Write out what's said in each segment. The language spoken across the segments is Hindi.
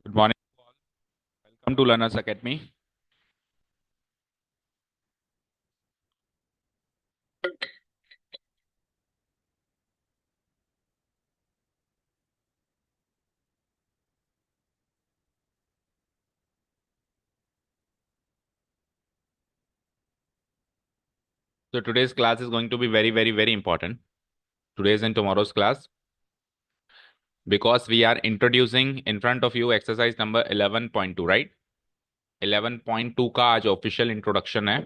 Good morning. Welcome to Learners Academy. So today's class is going to be very, very, very important. Today's and tomorrow's class because we are introducing in front of you exercise number 11.2, right? 11.2 का आज ऑफिशियल इंट्रोडक्शन है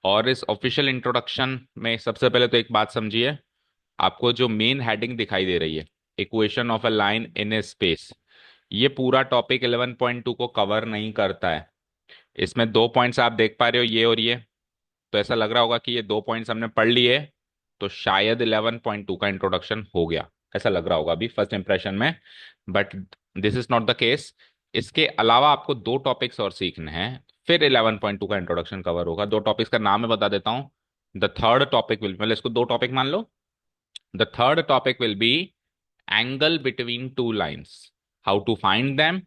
और इस ऑफिशियल इंट्रोडक्शन में सबसे पहले तो एक बात समझिए। आपको जो मेन हेडिंग दिखाई दे रही है, equation of a line in A space, ये पूरा टॉपिक 11.2 को कवर नहीं करता है। इसमें दो पॉइंट्स आप देख पा रहे हो, ये और ये। तो ऐसा लग रहा होगा कि ये दो पॉइंट्स हमने पढ़ लिए तो शायद 11.2 का इंट्रोडक्शन हो गया, ऐसा लग रहा होगा अभी फर्स्ट इंप्रेशन में। But this is not the case. इसके अलावा आपको दो टॉपिक्स और सीखने हैं, फिर 11.2 का इंट्रोडक्शन कवर होगा। दो टॉपिक्स का नाम मैं बता देता हूँ। द थर्ड टॉपिक विल, मतलब इसको दो टॉपिक मान लो। The third topic will be angle between two lines, how to find them,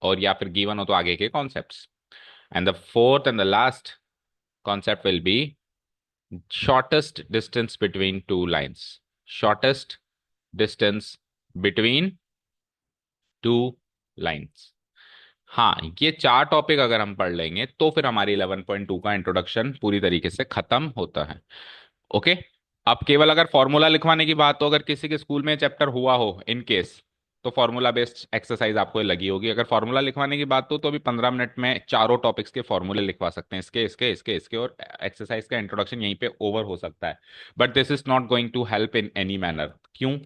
और या फिर गिवन हो तो आगे के concepts. And the fourth and the last concept will be shortest distance between two lines. Shortest distance between two lines. हाँ, ये चार टॉपिक अगर हम पढ़ लेंगे तो फिर हमारी 11.2 का इंट्रोडक्शन पूरी तरीके से खत्म होता है। ओके। अब केवल अगर फॉर्मूला लिखवाने की बात हो, अगर किसी के स्कूल में चैप्टर हुआ हो इन केस, तो फॉर्मूला बेस्ड एक्सरसाइज आपको लगी होगी। अगर फॉर्मूला लिखवाने की बात हो तो अभी 15 मिनट में चारों टॉपिक्स के फॉर्मूले लिखवा सकते हैं, इसके इसके इसके इसके, और एक्सरसाइज का इंट्रोडक्शन यहीं पे ओवर हो सकता है। But this is not going to help in any manner. क्यों?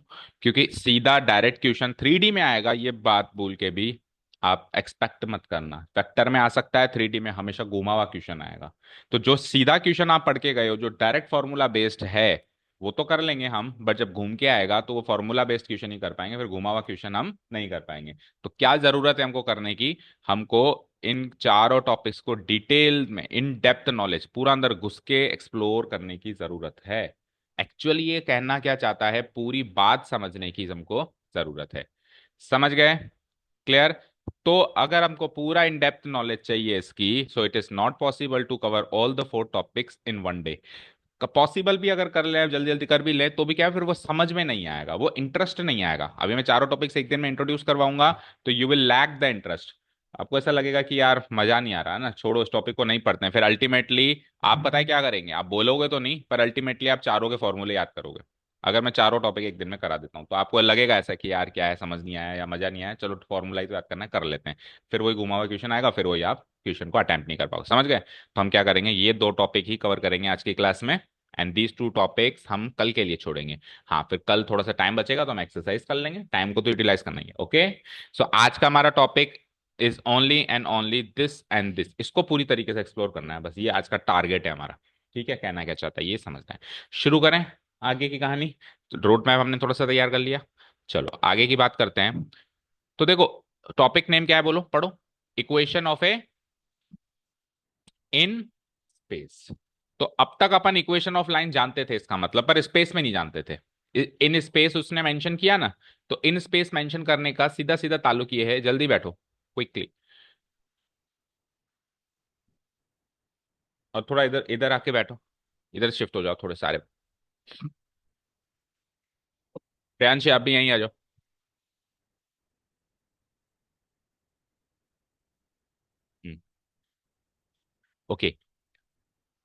क्योंकि सीधा डायरेक्ट क्वेश्चन 3D में आएगा, ये बात भूल के भी आप एक्सपेक्ट मत करना। वेक्टर में आ सकता है, 3D में हमेशा घुमा हुआ क्वेश्चन आएगा। तो जो सीधा क्वेश्चन आप पढ़ के गए हो, जो डायरेक्ट फॉर्मूला बेस्ड है, वो तो कर लेंगे हम, बट जब घूम के आएगा तो वो फॉर्मूला बेस्ड क्वेश्चन ही कर पाएंगे, फिर घुमा हुआ क्वेश्चन हम नहीं कर पाएंगे। तो क्या जरूरत है हमको करने की? हमको इन चारों टॉपिक्स को डिटेल में, इन डेप्थ नॉलेज, पूरा अंदर घुस के एक्सप्लोर करने की जरूरत है। एक्चुअली ये कहना क्या चाहता है, पूरी बात समझने की हमको जरूरत है। समझ गए? क्लियर? तो अगर हमको पूरा इन डेप्थ नॉलेज चाहिए इसकी, so it is not possible to cover all the four topics in one day. Possible भी अगर कर ले, जल्दी जल्दी कर भी ले, तो भी क्या है, फिर वो समझ में नहीं आएगा, वो इंटरेस्ट नहीं आएगा। अभी मैं चारों टॉपिक्स एक दिन में इंट्रोड्यूस करवाऊंगा तो you will lack the interest. आपको ऐसा लगेगा कि यार मजा नहीं आ रहा ना, छोड़ो इस टॉपिक को नहीं पढ़ते हैं। फिर अल्टीमेटली आप पता है क्या करेंगे, आप बोलोगे तो नहीं, पर अल्टीमेटली आप चारों के फॉर्मूले याद करोगे। अगर मैं चारों टॉपिक एक दिन में करा देता हूँ तो आपको लगेगा ऐसा कि यार क्या है, समझ नहीं आया या मजा नहीं आया, चलो फॉर्मूला ही तो याद करना है, कर लेते हैं। फिर वही घुमा हुआ क्वेश्चन आएगा, फिर वही आप क्वेश्चन को अटेम्प्ट नहीं कर पाओगे। समझ गए? तो हम क्या करेंगे, ये दो टॉपिक ही कवर करेंगे आज की क्लास में, एंड दीज टू टॉपिक्स हम कल के लिए छोड़ेंगे। हाँ, फिर कल थोड़ा सा टाइम बचेगा तो हम एक्सरसाइज कर लेंगे, टाइम को तो यूटिलाइज करना ही है। ओके। सो आज का हमारा topic is only and only this and this, इसको पूरी तरीके से एक्सप्लोर करना है, बस ये आज का टारगेट है हमारा। ठीक है, कहना क्या चाहता है ये समझना है। शुरू करें आगे की कहानी। रोड मैप हमने थोड़ा सा तैयार कर लिया, चलो आगे की बात करते हैं। तो देखो, टॉपिक नेम क्या है, बोलो, पढ़ो। Equation of A in space. तो अब तक अपन इक्वेशन ऑफ लाइन जानते थे इसका मतलब, पर स्पेस में नहीं जानते थे। इन स्पेस उसने मेंशन किया ना, तो इन स्पेस मेंशन करने का सीधा सीधा ताल्लुक ये है, जल्दी बैठो क्विकली, और थोड़ा इधर इधर आके बैठो, इधर शिफ्ट हो जाओ थोड़े सारे। प्रियांशी आप भी यहीं आ जाओ। हम्म। ओके।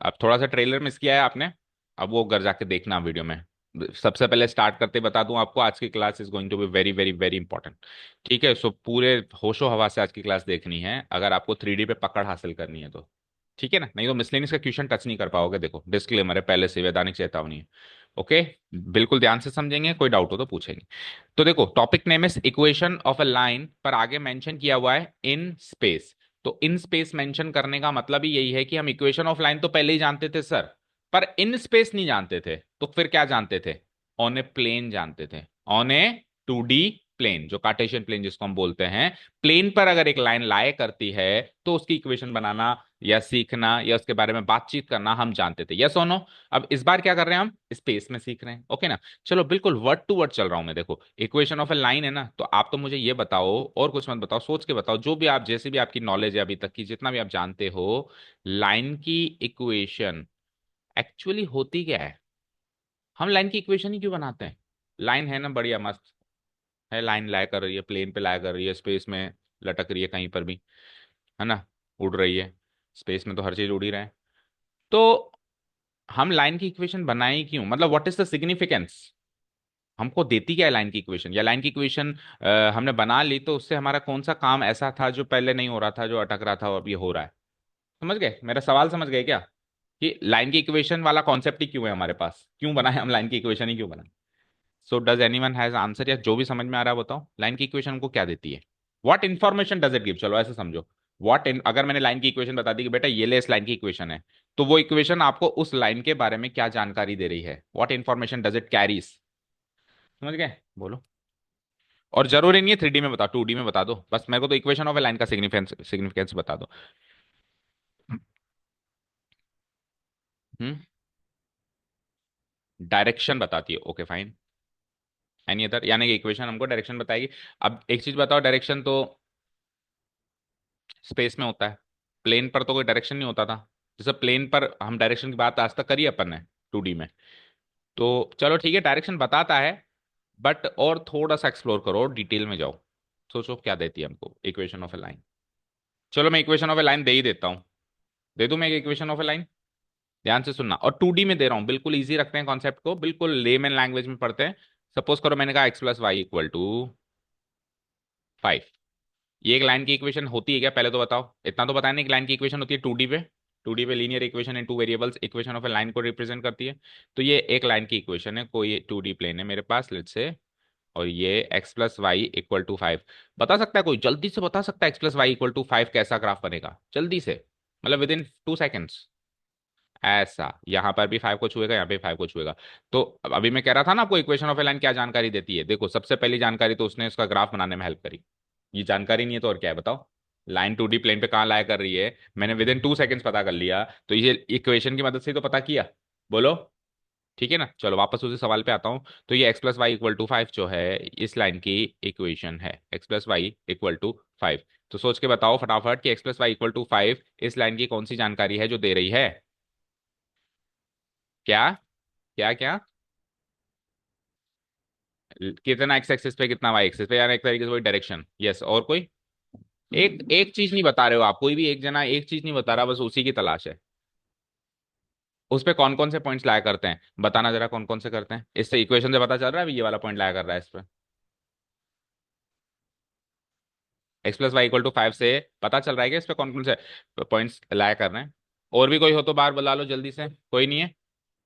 अब थोड़ा सा ट्रेलर मिस किया है आपने, अब वो घर जाके देखना वीडियो में। सबसे पहले स्टार्ट करते बता दूं आपको, आज की class is going to be very very very important. ठीक है, सो पूरे होशो हवा से आज की क्लास देखनी है अगर आपको 3D पे पकड़ हासिल करनी है तो। ठीक है ना, नहीं तो मिसलेनियस का क्वेश्चन टच नहीं कर पाओगे। देखो डिस्क्लेमर है पहले से, वैधानिक चेतावनी है। ओके। बिल्कुल ध्यान से समझेंगे, कोई डाउट हो तो पूछेंगे। तो देखो, topic name is equation of a line, पर आगे मेंशन किया हुआ है इन स्पेस। तो इन स्पेस मेंशन करने का मतलब ही यही है कि हम इक्वेशन ऑफ लाइन तो पहले ही जानते थे सर, पर इन स्पेस नहीं जानते थे। तो फिर क्या जानते थे? ऑन ए प्लेन जानते थे, ऑन ए 2D प्लेन, जो कार्टेशियन प्लेन जिसको हम बोलते हैं, प्लेन पर अगर एक लाइन लाए करती है तो उसकी इक्वेशन बनाना या सीखना या उसके बारे में बातचीत करना हम जानते थे, यस और नो। अब इस बार क्या कर रहे हैं, हम स्पेस में सीख रहे हैं, ओके ना। चलो बिल्कुल वर्ड टू वर्ड चल रहा हूं मैं। देखो इक्वेशन ऑफ ए लाइन है ना, तो आप तो मुझे ये बताओ और कुछ मत बताओ, सोच के बताओ, जो भी आप, जैसे भी आपकी नॉलेज है अभी तक की, जितना भी आप जानते हो, लाइन की इक्वेशन एक्चुअली होती क्या है। हम लाइन की इक्वेशन ही क्यों बनाते हैं। लाइन है ना बढ़िया मस्त है, लाइन लाया कर रही है, प्लेन पे लाया कर रही है, स्पेस में लटक रही है कहीं पर भी, है ना, उड़ रही है। स्पेस में तो हर चीज उड़ ही रहा है। तो हम लाइन की इक्वेशन बनाए ही क्यों, मतलब व्हाट इज द सिग्निफिकेंस, हमको देती क्या है लाइन की इक्वेशन, या लाइन की इक्वेशन हमने बना ली तो उससे हमारा कौन सा काम ऐसा था जो पहले नहीं हो रहा था, जो अटक रहा था और अब ये हो रहा है। समझ गए मेरा सवाल, समझ गए क्या, कि लाइन की इक्वेशन वाला कॉन्सेप्ट ही क्यों है हमारे पास, क्यों बनाए हम लाइन की इक्वेशन ही क्यों बनाए। So does anyone has answer, या जो भी समझ में आ रहा है बताओ, लाइन की इक्वेशन को क्या देती है, what information does it give. चलो ऐसे समझो, अगर मैंने लाइन की इक्वेशन बता दी कि बेटा ये ले इस लाइन की इक्वेशन है, तो वो इक्वेशन आपको उस लाइन के बारे में क्या जानकारी दे रही है, what information does it carries. समझ गए, बोलो। और जरूरी नहीं है 3D में बताओ, 2D में बता दो, बस मेरे को तो इक्वेशन ऑफ ए लाइन का सिग्निफिकेंस सिग्निफिकेंस बता दो। हम्म। डायरेक्शन बताती है, ओके फाइन। एनी अदर, यानी कि इक्वेशन हमको डायरेक्शन बताएगी। अब एक चीज बताओ, डायरेक्शन तो स्पेस में होता है, प्लेन पर तो कोई डायरेक्शन नहीं होता था। जैसे प्लेन पर हम डायरेक्शन की बात आज तक करी अपन ने 2D में। तो चलो ठीक है, डायरेक्शन बताता है, बट और थोड़ा सा एक्सप्लोर करो, डिटेल में जाओ, सोचो क्या देती है हमको इक्वेशन ऑफ ए लाइन। चलो मैं इक्वेशन ऑफ ए लाइन दे ही देता हूँ, दे दूं मैं एक इक्वेशन ऑफ ए लाइन। ध्यान से सुनना, और 2D में दे रहा हूं, बिल्कुल इजी रखते हैं कॉन्सेप्ट को, बिल्कुल लेमन लैंग्वेज में पढ़ते हैं। सपोज करो मैंने कहा x + y = 5। ये एक लाइन की इक्वेशन होती है क्या, पहले तो बताओ, इतना तो बताया नहीं कि लाइन की इक्वेशन होती है 2D पे। 2D पे linear equation in two variables, equation of a line को रिप्रेजेंट करती है। तो ये एक लाइन की इक्वेशन है, कोई 2D प्लेन है मेरे पास, लेट्स से, और ये x + y = 5। बता सकता है कोई, जल्दी से बता सकता है x + y = 5 कैसा ग्राफ बनेगा, जल्दी से, मतलब विद इन 2 सेकेंड्स। ऐसा, यहां पर भी 5 को छुएगा, यहाँ पे 5 को छुएगा। तो अभी मैं कह रहा था ना आपको इक्वेशन ऑफ ए लाइन क्या जानकारी देती है, देखो सबसे पहली जानकारी तो उसने उसका ग्राफ बनाने में हेल्प करी। ये जानकारी नहीं है तो और क्या है बताओ। लाइन 2D प्लेन पे कहाँ लाया कर रही है, मैंने विद इन 2 सेकेंड्स पता कर लिया, तो ये इक्वेशन की मदद से ही तो पता किया। बोलो, ठीक है ना। चलो वापस उसी सवाल पे आता हूँ। तो ये x + y = 5 जो है, इस लाइन की इक्वेशन है, x + y = 5। तो सोच के बताओ फटाफट कि x + y = 5 इस लाइन की कौन सी जानकारी है जो दे रही है। क्या क्या क्या, कितना एक्स एक्सिस पे कितना वाई एक्सिस पे, यानी एक तरीके से वही डायरेक्शन, यस। और कोई एक एक चीज नहीं बता रहे हो आप, कोई भी एक जना एक चीज नहीं बता रहा, बस उसी की तलाश है। उस पे कौन कौन से पॉइंट्स लाया करते हैं, बताना जरा कौन कौन से करते हैं, इससे इक्वेशन से पता चल रहा है अभी ये वाला पॉइंट लाया कर रहा है इस पे। x + y = 5 से पता चल रहा है कि इस पे कौन कौन से पॉइंट्स लाया कर रहे हैं। और भी कोई हो तो बाहर बुला लो जल्दी से, कोई नहीं है।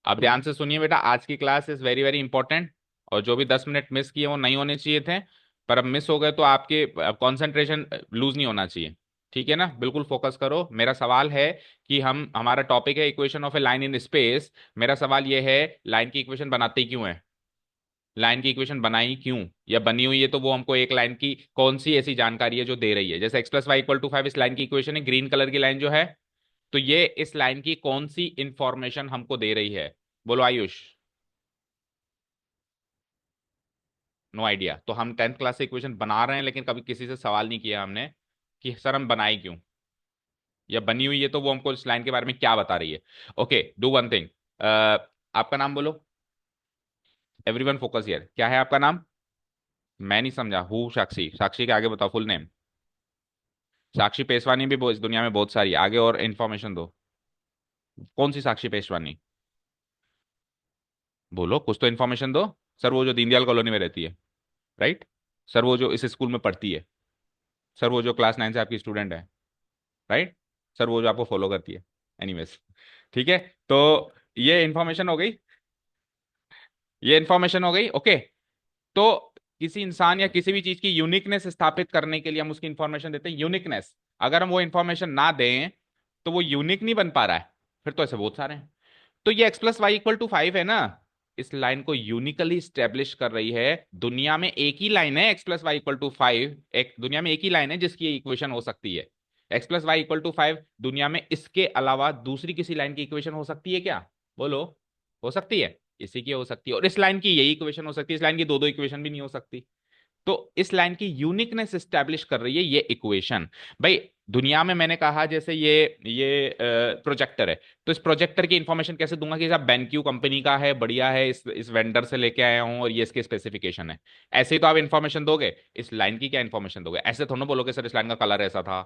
अब ध्यान से सुनिए बेटा, आज की class is very very important, और जो भी 10 मिनट मिस किए वो नहीं होने चाहिए थे, पर अब मिस हो गए तो आपके कंसंट्रेशन लूज नहीं होना चाहिए। ठीक है ना, बिल्कुल फोकस करो। मेरा सवाल है कि हम, हमारा टॉपिक है equation of a line in space. मेरा सवाल ये है, लाइन की इक्वेशन बनाते ही क्यों है, लाइन की इक्वेशन बनाई क्यों, या बनी हुई है तो वो हमको एक लाइन की कौन सी ऐसी जानकारी है जो दे रही है। जैसे x + y = 5 इस लाइन की इक्वेशन है, ग्रीन कलर की लाइन जो है, तो ये इस लाइन की कौन सी इंफॉर्मेशन हमको दे रही है। बोलो आयुष। No idea. तो हम 10th क्लास से इक्वेशन बना रहे हैं, लेकिन कभी किसी से सवाल नहीं किया हमने कि सर हम बनाए क्यों, या बनी हुई है तो वो हमको इस लाइन के बारे में क्या बता रही है। ओके, डू वन थिंग, आपका नाम बोलो, एवरीवन फोकस हियर, क्या है आपका नाम। मैं नहीं समझा, हु साक्षी, साक्षी के आगे बताओ फुल नेम। साक्षी पेशवानी भी इस दुनिया में बहुत सारी है, आगे और इन्फॉर्मेशन दो। कौन सी साक्षी पेशवानी, बोलो कुछ तो इन्फॉर्मेशन दो। सर वो जो दीनदयाल कॉलोनी में रहती है, राइट। सर वो जो इस स्कूल में पढ़ती है। सर वो जो क्लास 9 से आपकी स्टूडेंट है, राइट। सर वो जो आपको फॉलो करती है। एनीवेज, ठीक है। तो ये इन्फॉर्मेशन हो गई, ये इन्फॉर्मेशन हो गई, ओके। तो किसी इंसान या किसी भी चीज की यूनिकनेस स्थापित करने के लिए हम उसकी इंफॉर्मेशन देते हैं, यूनिकनेस। अगर हम वो इंफॉर्मेशन ना दें तो वो यूनिक नहीं बन पा रहा है, फिर तो ऐसे बहुत सारे हैं। तो ये x + y = 5 है ना, इस लाइन को यूनिकली स्टेब्लिश कर रही है। दुनिया में एक ही लाइन है x plus y equal to 5, एक दुनिया में एक ही लाइन है जिसकी इक्वेशन हो सकती है x plus y equal to 5। दुनिया में इसके अलावा दूसरी किसी लाइन की इक्वेशन हो सकती है क्या? बोलो। हो सकती है? इसी की हो सकती है, और इस लाइन की यही इक्वेशन हो सकती है, इस लाइन की दो दो इक्वेशन भी नहीं हो सकती। तो इस लाइन की यूनिकनेस स्टैब्लिश कर रही है ये इक्वेशन। भाई दुनिया में मैंने कहा जैसे ये प्रोजेक्टर है, तो इस प्रोजेक्टर की इंफॉर्मेशन कैसे दूंगा कि साहब बेनक्यू कंपनी का है, बढ़िया है, इस वेंडर से लेके आया हूं और ये इसके स्पेसिफिकेशन है। ऐसे ही तो आप इंफॉर्मेशन दोगे। इस लाइन की क्या इंफॉर्मेशन दोगे? ऐसे थोड़ा ना बोलोगे सर इस लाइन का कलर ऐसा था।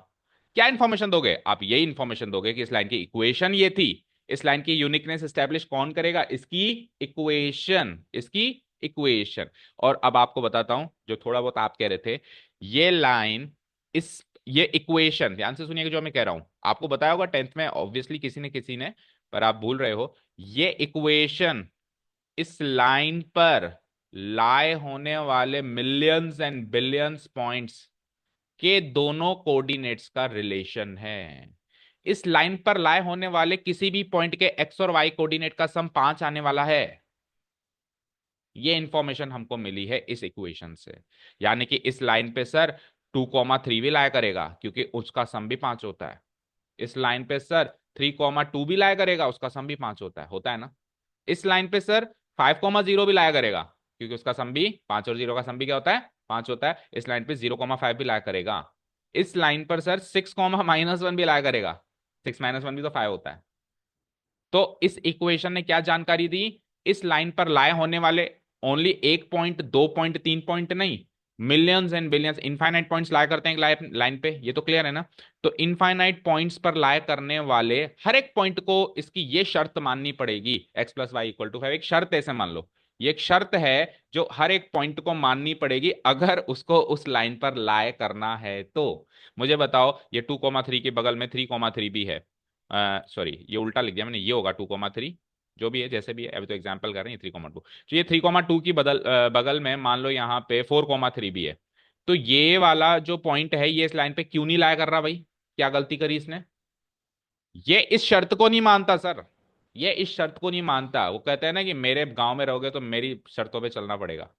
क्या इंफॉर्मेशन दोगे आप? यही इंफॉर्मेशन दोगे कि इस लाइन की इक्वेशन ये थी। इस लाइन की यूनिकनेस स्टैब्लिश कौन करेगा? इसकी इक्वेशन, इसकी इक्वेशन। और अब आपको बताता हूं जो थोड़ा बहुत आप कह रहे थे, ये लाइन, इस ये इक्वेशन ध्यान से सुनिएगा जो मैं कह रहा हूं। आपको बताया होगा 10th में ऑब्वियसली किसी ने, पर आप भूल रहे हो। ये इक्वेशन इस लाइन पर लाए होने वाले मिलियंस एंड बिलियंस पॉइंट्स के दोनों कोऑर्डिनेट्स का रिलेशन है। इस लाइन पर लाए होने वाले किसी भी पॉइंट के एक्स और वाई कोऑर्डिनेट का सम 5 आने वाला है। ये इंफॉर्मेशन हमको मिली है इस इक्वेशन से। यानी कि इस लाइन पे सर 2,3 भी लाया करेगा क्योंकि उसका सम भी 5 होता है। इस लाइन पे सर 3,2 भी लाया करेगा, उसका सम भी 5 होता है ना। इस लाइन पे सर 5,0 भी लाया करेगा क्योंकि उसका सम भी 5, और 0 का सम भी क्या होता है? 5 होता है। इस लाइन पे 0,5 भी लाया करेगा। इस लाइन पर सर 6,-1 भी लाया करेगा। 6 - 1 भी तो 5 होता है। तो इस इक्वेशन ने क्या जानकारी दी? इस लाइन पर लाए होने वाले ओनली 1 पॉइंट, 2 पॉइंट, 3 पॉइंट नहीं, millions and billions, infinite points लाया करते हैं लाइन पे, ये तो क्लियर है ना। तो इनफाइनाइट पॉइंट्स पर लाया करने वाले हर एक पॉइंट को इसकी ये शर्त माननी पड़ेगी, x plus y equal to 5। एक शर्त ऐसे मान लो, ये एक शर्त है जो हर एक पॉइंट को माननी पड़ेगी अगर उसको उस लाइन पर लाए करना है तो। मुझे बताओ, ये 2,3 के बगल में 3,3 भी है। सॉरी ये उल्टा लिख दिया मैंने, ये होगा 2,3, जो भी है जैसे भी है, अभी तो एग्जाम्पल कर रहे हैं 3,2। तो ये 3,2 की बगल में मान लो यहाँ पे 4,3 भी है। तो ये वाला जो पॉइंट है ये इस लाइन पे क्यों नहीं लाया कर रहा भाई? क्या गलती करी इसने? ये इस शर्त को नहीं मानता सर। ये इस शर्त को नहीं मानता। वो कहते हैं ना कि मेरे गांव में रहोगे तो मेरी शर्तों पे चलना पड़ेगा।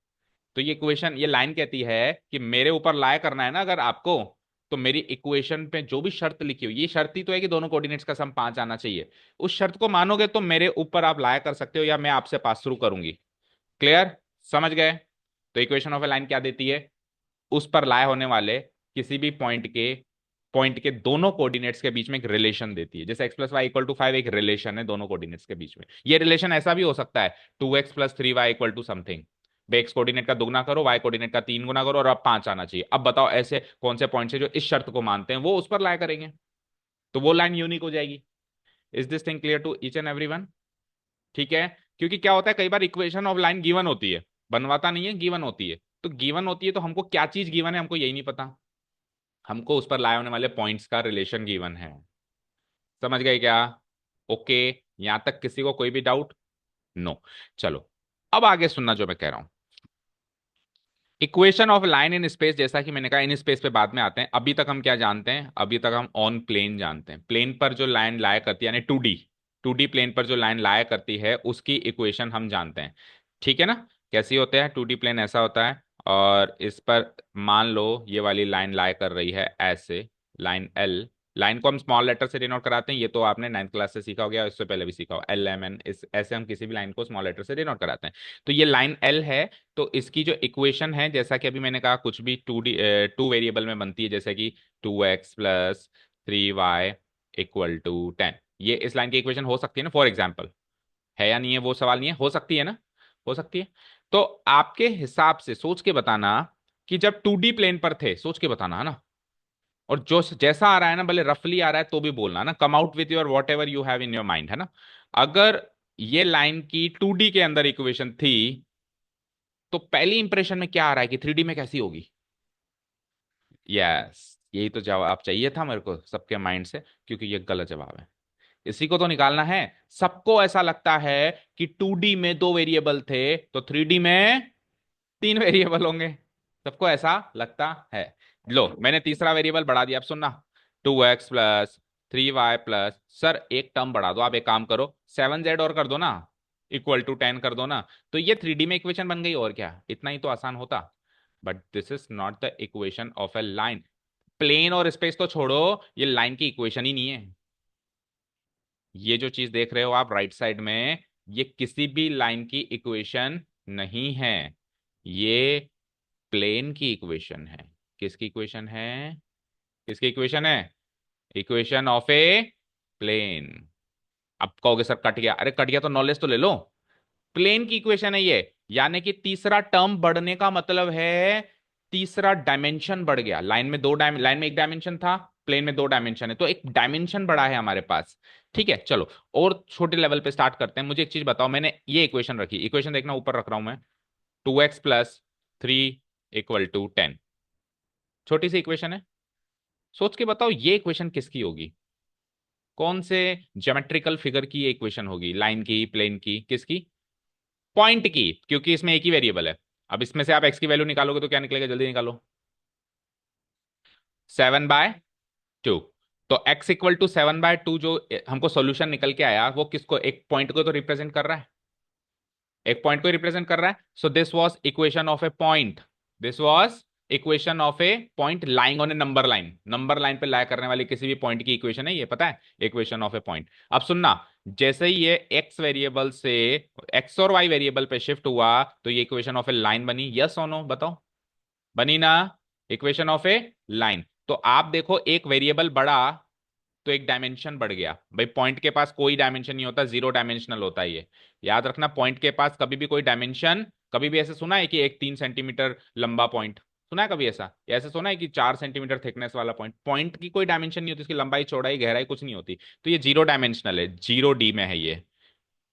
तो ये इक्वेशन, ये लाइन कहती है कि मेरे ऊपर लाया करना है ना अगर आपको, तो मेरी इक्वेशन पे जो भी शर्त लिखी हुई, ये शर्त ही तो है कि दोनों कोऑर्डिनेट्स का सम 5 आना चाहिए। उस शर्त को मानोगे तो मेरे ऊपर आप लाया कर सकते हो या मैं आपसे पास थ्रू करूंगी। क्लियर? समझ गए? तो इक्वेशन ऑफ ए लाइन क्या देती है? उस पर लाए होने वाले किसी भी पॉइंट के दोनों कोऑर्डिनेट्स के बीच में एक रिलेशन देती है। जैसे x plus y equal to 5 एक रिलेशन है दोनों कोऑर्डिनेट्स के बीच में। ये रिलेशन ऐसा भी हो सकता है 2x + 3y equal to something. X coordinate का दुगना करो, वाई कोऑर्डिनेट का 3 गुना करो, और अब 5 आना चाहिए। अब बताओ ऐसे कौन से पॉइंट्स है जो इस शर्त को मानते हैं, वो उस पर लाया करेंगे, तो वो लाइन यूनिक हो जाएगी। Is this thing clear to each and everyone? ठीक है। क्योंकि क्या होता है, कई बार इक्वेशन ऑफ लाइन गिवन होती है, बनवाता नहीं है, गिवन होती है। तो गिवन होती है तो हमको क्या चीज गिवन है हमको यही नहीं पता। हमको उस पर लाए होने वाले पॉइंट्स का रिलेशन गिवन है। समझ गए क्या? ओके। यहां तक किसी को कोई भी डाउट? नो। चलो अब आगे सुनना जो मैं कह रहा हूं। Equation of line in space, जैसा कि मैंने कहा इन स्पेस पे बाद में आते हैं। अभी तक हम क्या जानते हैं? अभी तक हम ऑन प्लेन जानते हैं। प्लेन पर जो लाइन लाया करती है, यानी 2D प्लेन पर जो लाइन लाया करती है उसकी इक्वेशन हम जानते हैं। ठीक है ना? कैसी होते हैं? 2D प्लेन ऐसा होता है, और इस पर मान लो ये वाली लाइन लाया कर रही है ऐसे, लाइन एल। लाइन को हम स्मॉल लेटर से डिनोट कराते हैं, ये तो आपने 9th क्लास से सीखा हो गया, इससे पहले भी सीखा हो, LMN, इस ऐसे हम किसी भी लाइन को स्मॉल लेटर से डिनोट कराते हैं। तो ये लाइन एल है। तो इसकी जो इक्वेशन है, जैसा कि अभी मैंने कहा, कुछ भी 2 वेरिएबल में बनती है, जैसे कि 2x + 3y इक्वल टू 10। ये इस लाइन की इक्वेशन हो सकती है ना, फॉर एग्जाम्पल। है या नहीं है वो सवाल नहीं है, हो सकती है ना? हो सकती है। तो आपके हिसाब से सोच के बताना कि जब 2D प्लेन पर थे, सोच के बताना है ना। और जो जैसा आ रहा है ना, भले रफली आ रहा है तो भी बोलना ना, come out with your what ever you have in your mind, है ना। अगर ये लाइन की 2D के अंदर इक्वेशन थी, तो पहली इंप्रेशन में क्या आ रहा है कि 3D में कैसी होगी? यस, यही तो जवाब चाहिए था मेरे को सबके माइंड से, क्योंकि ये गलत जवाब है। इसी को तो निकालना है। सबको ऐसा लगता है कि 2D में 2 वेरिएबल थे तो 3D में 3 वेरिएबल होंगे। सबको ऐसा लगता है। लो मैंने तीसरा वेरिएबल बढ़ा दिया, अब सुनना। 2x + 3y प्लस, सर एक टर्म बढ़ा दो, आप एक काम करो 7z और कर दो ना। इक्वल टू 10 कर दो ना, तो ये 3D में इक्वेशन बन गई, और क्या, इतना ही तो आसान होता। But this is not the equation of a line. Plane और स्पेस तो छोड़ो, ये लाइन की इक्वेशन ही नहीं है। ये जो चीज देख रहे हो आप राइट साइड में, ये किसी भी लाइन की इक्वेशन नहीं है, ये प्लेन की इक्वेशन है। किसकी इक्वेशन है? किसकी इक्वेशन है? Equation of a plane. अब कहोगे सर कट गया, अरे कट गया तो नॉलेज तो ले लो। प्लेन की इक्वेशन है ये, यानी कि तीसरा टर्म बढ़ने का मतलब है तीसरा डायमेंशन बढ़ गया। लाइन में एक डायमेंशन था, प्लेन में दो डायमेंशन है, तो एक डायमेंशन बढ़ा है हमारे पास। ठीक है, चलो और छोटे लेवल पे स्टार्ट करते हैं। मुझे एक चीज बताओ, मैंने ये इक्वेशन रखी, इक्वेशन देखना ऊपर रख रहा हूं मैं, 2x + 3 = 10। छोटी सी इक्वेशन है, सोच के बताओ ये इक्वेशन किसकी होगी? कौन से ज्योमेट्रिकल फिगर की ये इक्वेशन होगी? लाइन की, प्लेन की, किसकी? पॉइंट की, क्योंकि इसमें एक ही वेरिएबल है। अब इसमें से आप एक्स की वैल्यू निकालोगे तो क्या निकलेगा, जल्दी निकालो। 7/2। तो x = 7/2 जो हमको सॉल्यूशन निकल के आया, वो किसको, एक पॉइंट को तो रिप्रेजेंट कर रहा है, एक पॉइंट को रिप्रेजेंट कर रहा है। So this was equation of A point, this was equation of A point lying on A number line. Number line पे लाई करने वाली किसी भी पॉइंट की इक्वेशन है ये, पता है, इक्वेशन ऑफ ए पॉइंट। अब सुनना, जैसे ही ये एक्स वेरिएबल से एक्स और वाई वेरिएबल पे शिफ्ट हुआ, तो ये इक्वेशन ऑफ ए लाइन बनी। यस और नो बताओ, बनी ना? Equation of a line. तो आप देखो, एक वेरिएबल बढ़ा तो एक डायमेंशन बढ़ गया। भाई पॉइंट के पास कोई डायमेंशन नहीं होता, जीरो डायमेंशनल होता है ये, याद रखना। पॉइंट के पास कभी भी कोई डायमेंशन, कभी भी ऐसे सुना है कि एक 3 सेंटीमीटर लंबा पॉइंट, सुना है कभी ऐसा? या ऐसे सुना है कि 4 सेंटीमीटर थिकनेस वाला पॉइंट? पॉइंट की कोई डायमेंशन नहीं होती, इसकी लंबाई चौड़ाई गहराई कुछ नहीं होती। तो ये जीरो डायमेंशनल है, 0D में है ये।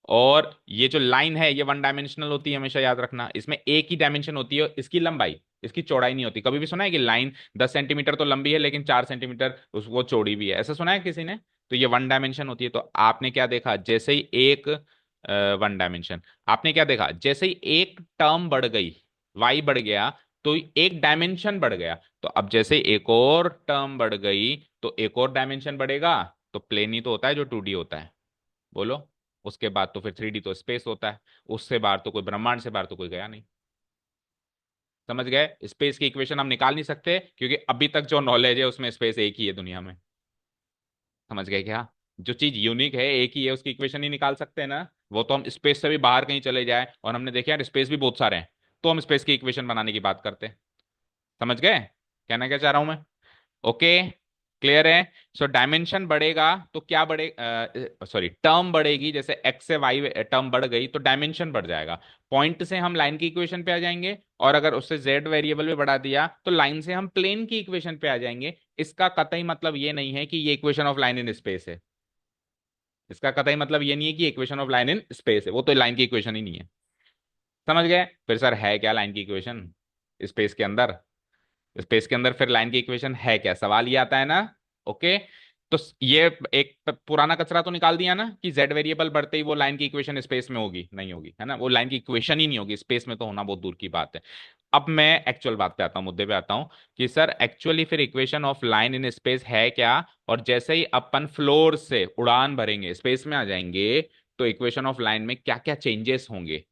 और ये जो लाइन है ये वन डायमेंशनल होती है, हमेशा याद रखना। इसमें एक ही डायमेंशन होती है, इसकी लंबाई, इसकी चौड़ाई नहीं होती। कभी भी सुना है कि लाइन 10 सेंटीमीटर तो लंबी है लेकिन 4 सेंटीमीटर उसको चौड़ी भी है, ऐसा सुना है किसी ने? तो ये वन डायमेंशन होती है। तो आपने क्या देखा, जैसे ही एक वन डायमेंशन, आपने क्या देखा, जैसे ही एक टर्म बढ़ गई, वाई बढ़ गया, तो एक डायमेंशन बढ़ गया। तो अब जैसे एक और टर्म बढ़ गई तो एक और डायमेंशन बढ़ेगा। तो प्लेन ही तो होता है जो 2D होता है, बोलो। उसके बाद तो फिर 3D तो स्पेस होता है, उससे बाहर तो कोई, ब्रह्मांड से बाहर तो कोई गया नहीं। समझ गए? स्पेस की इक्वेशन हम निकाल नहीं सकते क्योंकि अभी तक जो नॉलेज है उसमें स्पेस एक ही है दुनिया में। समझ गए क्या? जो चीज यूनिक है, एक ही है, उसकी इक्वेशन ही निकाल सकते हैं ना। वो तो हम स्पेस से भी बाहर कहीं चले जाए और हमने देखा यार स्पेस भी बहुत सारे हैं, तो हम स्पेस की इक्वेशन बनाने की बात करते हैं। समझ गए कहना क्या चाह रहा हूं मैं? ओके, क्लियर है? सो डायमेंशन बढ़ेगा तो क्या बढ़े, सॉरी, टर्म बढ़ेगी। जैसे एक्स से वाई टर्म बढ़ गई तो डायमेंशन बढ़ जाएगा। पॉइंट से हम लाइन की इक्वेशन पे आ जाएंगे, और अगर उससे जेड वेरिएबल भी बढ़ा दिया तो लाइन से हम प्लेन की इक्वेशन पे आ जाएंगे। इसका कतई मतलब ये नहीं है कि ये equation of line in space है। इसका कतई मतलब ये नहीं है कि equation of line in space है, वो तो लाइन की इक्वेशन ही नहीं है। समझ गए? फिर सर है क्या लाइन की इक्वेशन स्पेस के अंदर? स्पेस के अंदर फिर लाइन की इक्वेशन है क्या, सवाल ये आता है ना। ओके, तो ये एक पुराना कचरा तो निकाल दिया ना कि जेड वेरिएबल बढ़ते ही वो लाइन की इक्वेशन स्पेस में होगी, नहीं होगी, है ना, वो लाइन की इक्वेशन ही नहीं होगी, स्पेस में तो होना बहुत दूर की बात है। अब मैं एक्चुअल बात पे आता हूँ, मुद्दे पे आता हूँ कि सर एक्चुअली फिर equation of line in space है क्या? और जैसे ही अपन फ्लोर से उड़ान भरेंगे, स्पेस में आ जाएंगे, तो इक्वेशन ऑफ लाइन में क्या क्या चेंजेस होंगे?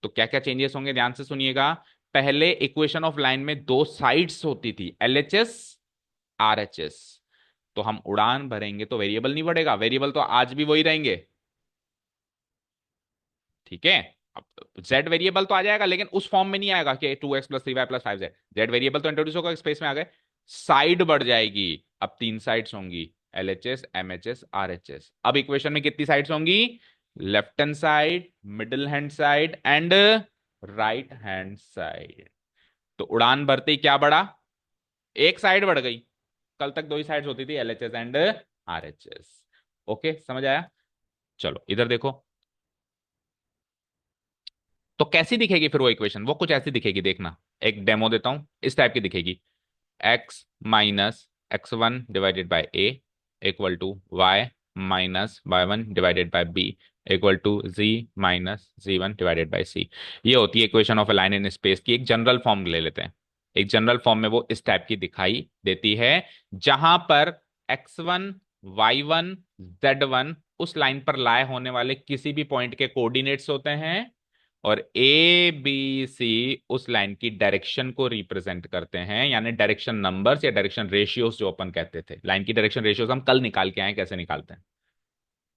तो क्या क्या चेंजेस होंगे, ध्यान से सुनिएगा। पहले इक्वेशन ऑफ लाइन में दो साइड्स होती थी, LHS, RHS। तो हम उड़ान भरेंगे तो वेरिएबल नहीं बढ़ेगा, वेरिएबल तो आज भी वही रहेंगे। ठीक है, अब जेड वेरिएबल तो आ जाएगा लेकिन उस फॉर्म में नहीं आएगा कि 2x + 3y + 5z। Z variable तो इंट्रोड्यूस होगा, स्पेस में आ गए, साइड बढ़ जाएगी। अब तीन साइड्स होंगी, LHS, MHS, RHS। अब इक्वेशन में कितनी साइड्स होंगी? Left hand side, middle hand side and right hand side. तो उड़ान भरते ही क्या बढ़ा? एक साइड बढ़ गई। कल तक दो ही साइड्स होती थी, LHS एंड RHS। ओके, समझ आया? चलो इधर देखो, तो कैसी दिखेगी फिर वो इक्वेशन? वो कुछ ऐसी दिखेगी, देखना, एक डेमो देता हूं, इस टाइप की दिखेगी। x - x1/a =y - y1/b z - z1/c। ये होती है equation of a line in space की एक जनरल फॉर्म ले लेते हैं। एक जनरल फॉर्म में वो इस टाइप की दिखाई देती है, जहां पर x1, y1, z1 उस लाइन पर लाए होने वाले किसी भी पॉइंट के कोऑर्डिनेट्स होते हैं, और ए बी सी उस लाइन की डायरेक्शन को रिप्रेजेंट करते हैं, यानी डायरेक्शन नंबर्स या डायरेक्शन रेशियोज जो अपन कहते थे। लाइन की डायरेक्शन रेशियोज हम कल निकाल के आए, कैसे निकालते हैं,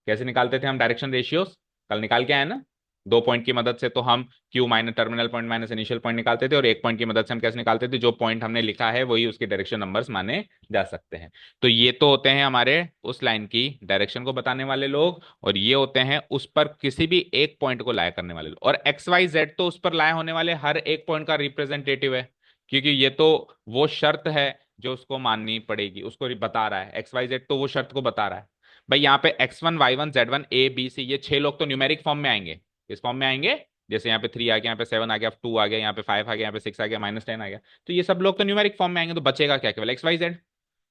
कैसे निकालते थे हम डायरेक्शन रेशियोज, कल निकाल के आए ना। दो पॉइंट की मदद से तो हम Q minus terminal point minus initial point निकालते थे, और एक पॉइंट की मदद से हम कैसे निकालते थे, जो पॉइंट हमने लिखा है वही उसके डायरेक्शन नंबर्स माने जा सकते हैं। तो ये तो होते हैं हमारे उस लाइन की डायरेक्शन को बताने वाले लोग, और ये होते हैं उस पर किसी भी एक पॉइंट को लाया करने वाले लोग। और एक्स वाई जेड तो उस पर लाया होने वाले हर एक पॉइंट का रिप्रेजेंटेटिव है, क्योंकि ये तो वो शर्त है जो उसको माननी पड़ेगी, उसको बता रहा है। एक्स वाई जेड तो वो शर्त को बता रहा है। भाई यहाँ पे x1 y1 z1 a b c ये छह लोग तो न्यूमेरिक फॉर्म में आएंगे। किस फॉर्म में आएंगे, जैसे यहाँ पे 3 आ गया, यहाँ पे 7 आ गया, 2 आ गया, यहाँ पे 5 आ गया, यहाँ पे 6 आ गया, -10 आ गया। तो ये सब लोग तो न्यूमेरिक फॉर्म में आएंगे, तो बचेगा क्या, केवल एक्स वाई जेड।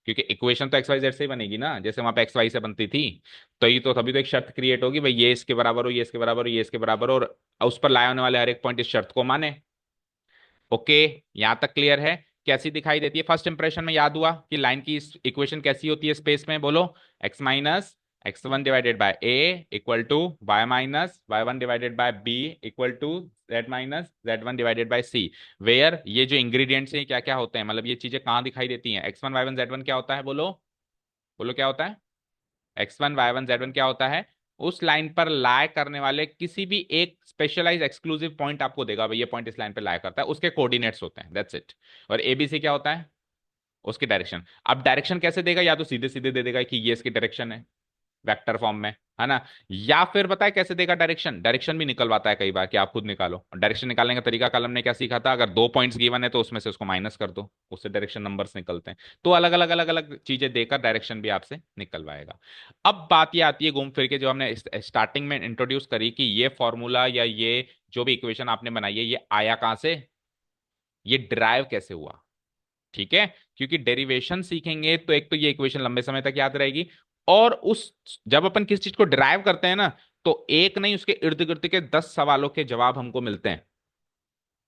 क्योंकि इक्वेशन तो एक्स वाई जेड से ही बनेगी ना, जैसे वहां पे एक्स वाई से बनती थी। तो ये तो तभी तो एक शर्त क्रिएट होगी, भाई ये इसके बराबर हो, ये इसके बराबर हो, ये इसके बराबर हो, और उस पर लाए होने वाले हर एक पॉइंट इस शर्त को माने। ओके, यहां तक क्लियर है। कैसी दिखाई देती है, फर्स्ट इंप्रेशन में याद हुआ कि लाइन की इक्वेशन कैसी होती है स्पेस में, बोलो। X minus x1 divided by a equal to y minus y1 divided by b equal to z minus z1 divided by c। Where ये जो इंग्रेडिएंट्स हैं क्या क्या होते हैं, मतलब ये चीजें कहाँ दिखाई देती हैं। x1 y1 z1 क्या होता है, बोलो, बोलो क्या होता है। x1 y1 z1 क्या होता है, उस लाइन पर लाए करने वाले किसी भी एक स्पेशलाइज एक्सक्लूसिव पॉइंट आपको देगा, भाई ये पॉइंट इस लाइन पे लाया करता है, उसके कोऑर्डिनेट्स होते हैं, दैट्स इट। और एबीसी क्या होता है, उसकी डायरेक्शन। अब डायरेक्शन कैसे देगा, या तो सीधे सीधे दे देगा कि ये इसकी डायरेक्शन है वेक्टर फॉर्म में, है ना। या फिर बताए कैसे देगा डायरेक्शन, डायरेक्शन भी निकलवाता है कई बार कि आप खुद निकालो। और डायरेक्शन निकालने का तरीका कल हमने क्या सीखा था, अगर दो पॉइंट्स गिवन है तो उसमें से उसको माइनस कर दो, उससे डायरेक्शन नंबर्स निकलते हैं। तो अलग अलग अलग अलग चीजें देकर डायरेक्शन भी आपसे निकलवाएगा। अब बात ये आती है घूम फिर के, जो हमने स्टार्टिंग में इंट्रोड्यूस करी कि ये फॉर्मूला या ये जो भी इक्वेशन आपने बनाई है ये आया कहां से, ये ड्राइव कैसे हुआ। ठीक है, क्योंकि डेरिवेशन सीखेंगे तो एक तो ये इक्वेशन लंबे समय तक याद रहेगी, और उस जब अपन किसी चीज को ड्राइव करते हैं ना, तो एक नहीं उसके इर्द गिर्द के 10 सवालों के जवाब हमको मिलते हैं।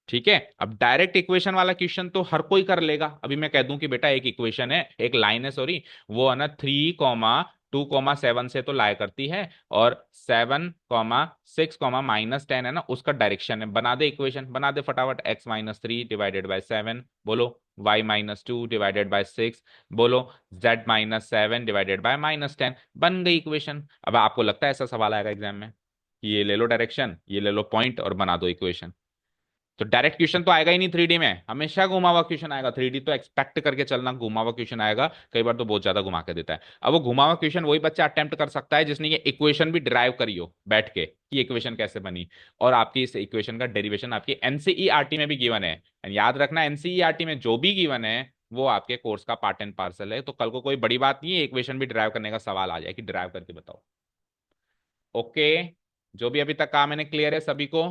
ठीक है, अब डायरेक्ट इक्वेशन वाला क्वेश्चन तो हर कोई कर लेगा। अभी मैं कह दूं कि बेटा एक इक्वेशन है, एक लाइन है, सॉरी, वो है ना 3,2,7 से तो लाया करती है, और 7,6,-10 है ना उसका डायरेक्शन है। बना दे इक्वेशन, बना दे फटाफट। x-3 डिवाइडेड बाय 7, बोलो। y-2 डिवाइडेड बाय 6, बोलो। z-7 डिवाइडेड बाय -10, बन गई इक्वेशन। अब आपको लगता है ऐसा सवाल आएगा एग्जाम में कि ये ले लो डायरेक्शन, ये ले लो पॉइंट और बना दो इक्वेशन। तो डायरेक्ट क्वेश्चन तो आएगा ही नहीं, 3D में हमेशा घुमा हुआ क्वेश्चन आएगा। 3D तो एक्सपेक्ट करके चलना, घुमा हुआ क्वेश्चन आएगा, कई बार तो बहुत ज्यादा घुमा के देता है। अब वो घुमा हुआ क्वेश्चन वही बच्चा अटेम्प्ट कर सकता है जिसने ये इक्वेशन भी डिराइव करी हो बैठ के, कि इक्वेशन कैसे बनी, और आपकी इस इक्वेशन का डेरिवेशन आपकी एनसीईआरटी में भी गिवन है। And याद रखना, एनसीईआरटी में जो भी गिवन है वो आपके कोर्स का पार्ट एंड पार्सल है। तो कल को कोई बड़ी बात नहीं है, इक्वेशन भी डिराइव करने का सवाल आ जाए कि डिराइव करके बताओ। ओके, जो भी अभी तक कहा मैंने क्लियर है सभी को,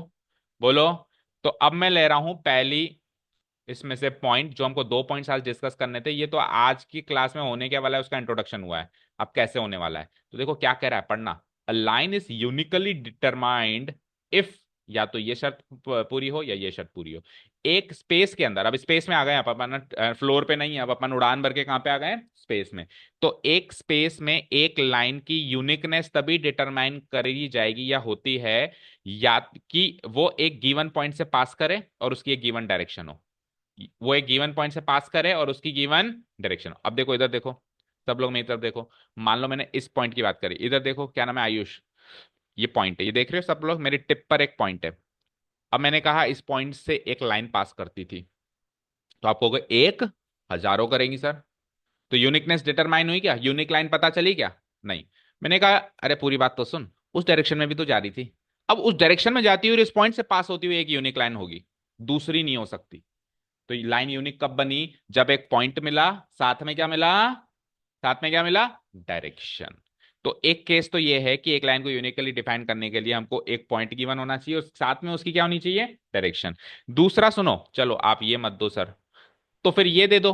बोलो। तो अब मैं ले रहा हूं पहली इसमें से पॉइंट, जो हमको दो पॉइंट्स आज डिस्कस करने थे, ये तो आज की क्लास में होने क्या वाला है उसका इंट्रोडक्शन हुआ है। अब कैसे होने वाला है, तो देखो क्या कह रहा है, पढ़ना। A line is uniquely determined if, या तो ये शर्त पूरी हो या ये शर्त पूरी हो। एक स्पेस के अंदर, अब स्पेस में आ गए आप, अपन फ्लोर पे नहीं है, अब अपन उड़ान भर के कहां पे आ गए, स्पेस में। तो एक स्पेस में एक लाइन की यूनिकनेस तभी डिटरमाइन करी जाएगी या होती है, या कि वो एक गिवन पॉइंट से पास करे और उसकी एक गिवन डायरेक्शन हो। वो एक गिवन पॉइंट से पास करे और उसकी गिवन डायरेक्शन हो। अब देखो इधर देखो, सब लोग मेरी तरफ देखो। मान लो मैंने इस पॉइंट की बात करी, इधर देखो, क्या नाम है, आयुष। ये पॉइंट है, ये देख रहे हो सब लोग, मेरी टिप पर एक पॉइंट है। अब मैंने कहा इस पॉइंट से एक लाइन पास करती थी, तो आप कहोगे एक, हजारों करेंगी सर। तो यूनिकनेस डिटरमाइन हुई क्या, यूनिक लाइन पता चली क्या, नहीं। मैंने कहा अरे पूरी बात तो सुन, उस डायरेक्शन में भी तो जा रही थी। अब उस डायरेक्शन में जाती हुई इस पॉइंट से पास होती हुई एक यूनिक लाइन होगी, दूसरी नहीं हो सकती। तो लाइन यूनिक कब बनी, जब एक पॉइंट मिला, साथ में क्या मिला, साथ में क्या मिला, डायरेक्शन। तो एक केस तो ये है कि एक लाइन को यूनिकली डिफाइन करने के लिए हमको एक पॉइंट गिवन होना चाहिए और साथ में उसकी क्या होनी चाहिए, डायरेक्शन। दूसरा सुनो, चलो आप ये मत दो सर, तो फिर ये दे दो,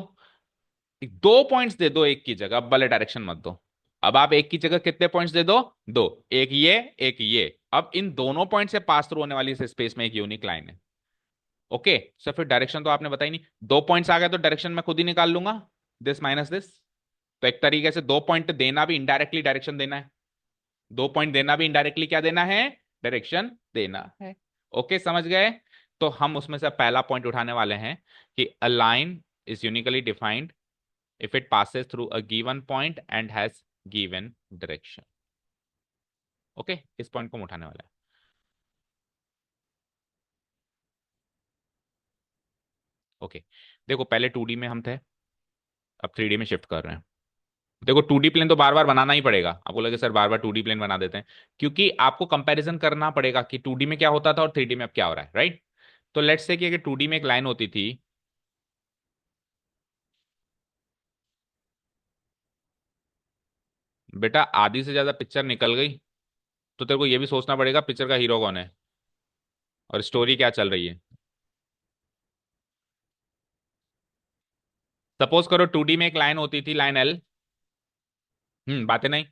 दो पॉइंट्स दे दो एक की जगह, अब भले डायरेक्शन मत दो। अब आप एक की जगह कितने पॉइंट्स दे दो, दो, एक ये एक ये। अब इन दोनों पॉइंट से पास थ्रू होने वाली इस स्पेस में एक यूनिक लाइन है। ओके, सर फिर डायरेक्शन तो आपने बताई नहीं, दो पॉइंट्स आ गए तो डायरेक्शन मैं खुद ही निकाल लूंगा, दिस माइनस दिस। तो एक तरीके से दो पॉइंट देना भी इनडायरेक्टली डायरेक्शन देना है। 2 पॉइंट देना भी इनडायरेक्टली क्या देना है, डायरेक्शन देना है। ओके, समझ गए। तो हम उसमें से पहला पॉइंट उठाने वाले हैं कि a line is uniquely defined if it passes through a given point and has given direction। Okay, इस पॉइंट को हम उठाने वाला है। ओके, देखो पहले 2D में हम थे, अब 3D में शिफ्ट कर रहे हैं। देखो 2D प्लेन तो बार बार बनाना ही पड़ेगा, आपको लगे सर बार बार 2D प्लेन बना देते हैं, क्योंकि आपको कंपैरिजन करना पड़ेगा कि 2D में क्या होता था और 3D में अब क्या हो रहा है, राइट। तो लेट्स से कि अगर 2D में एक लाइन होती थी, बेटा आधी से ज्यादा पिक्चर निकल गई, तो तेरे को ये भी सोचना पड़ेगा पिक्चर का हीरो कौन है और स्टोरी क्या चल रही है। सपोज करो 2D में एक लाइन होती थी, लाइन एल। बातें नहीं,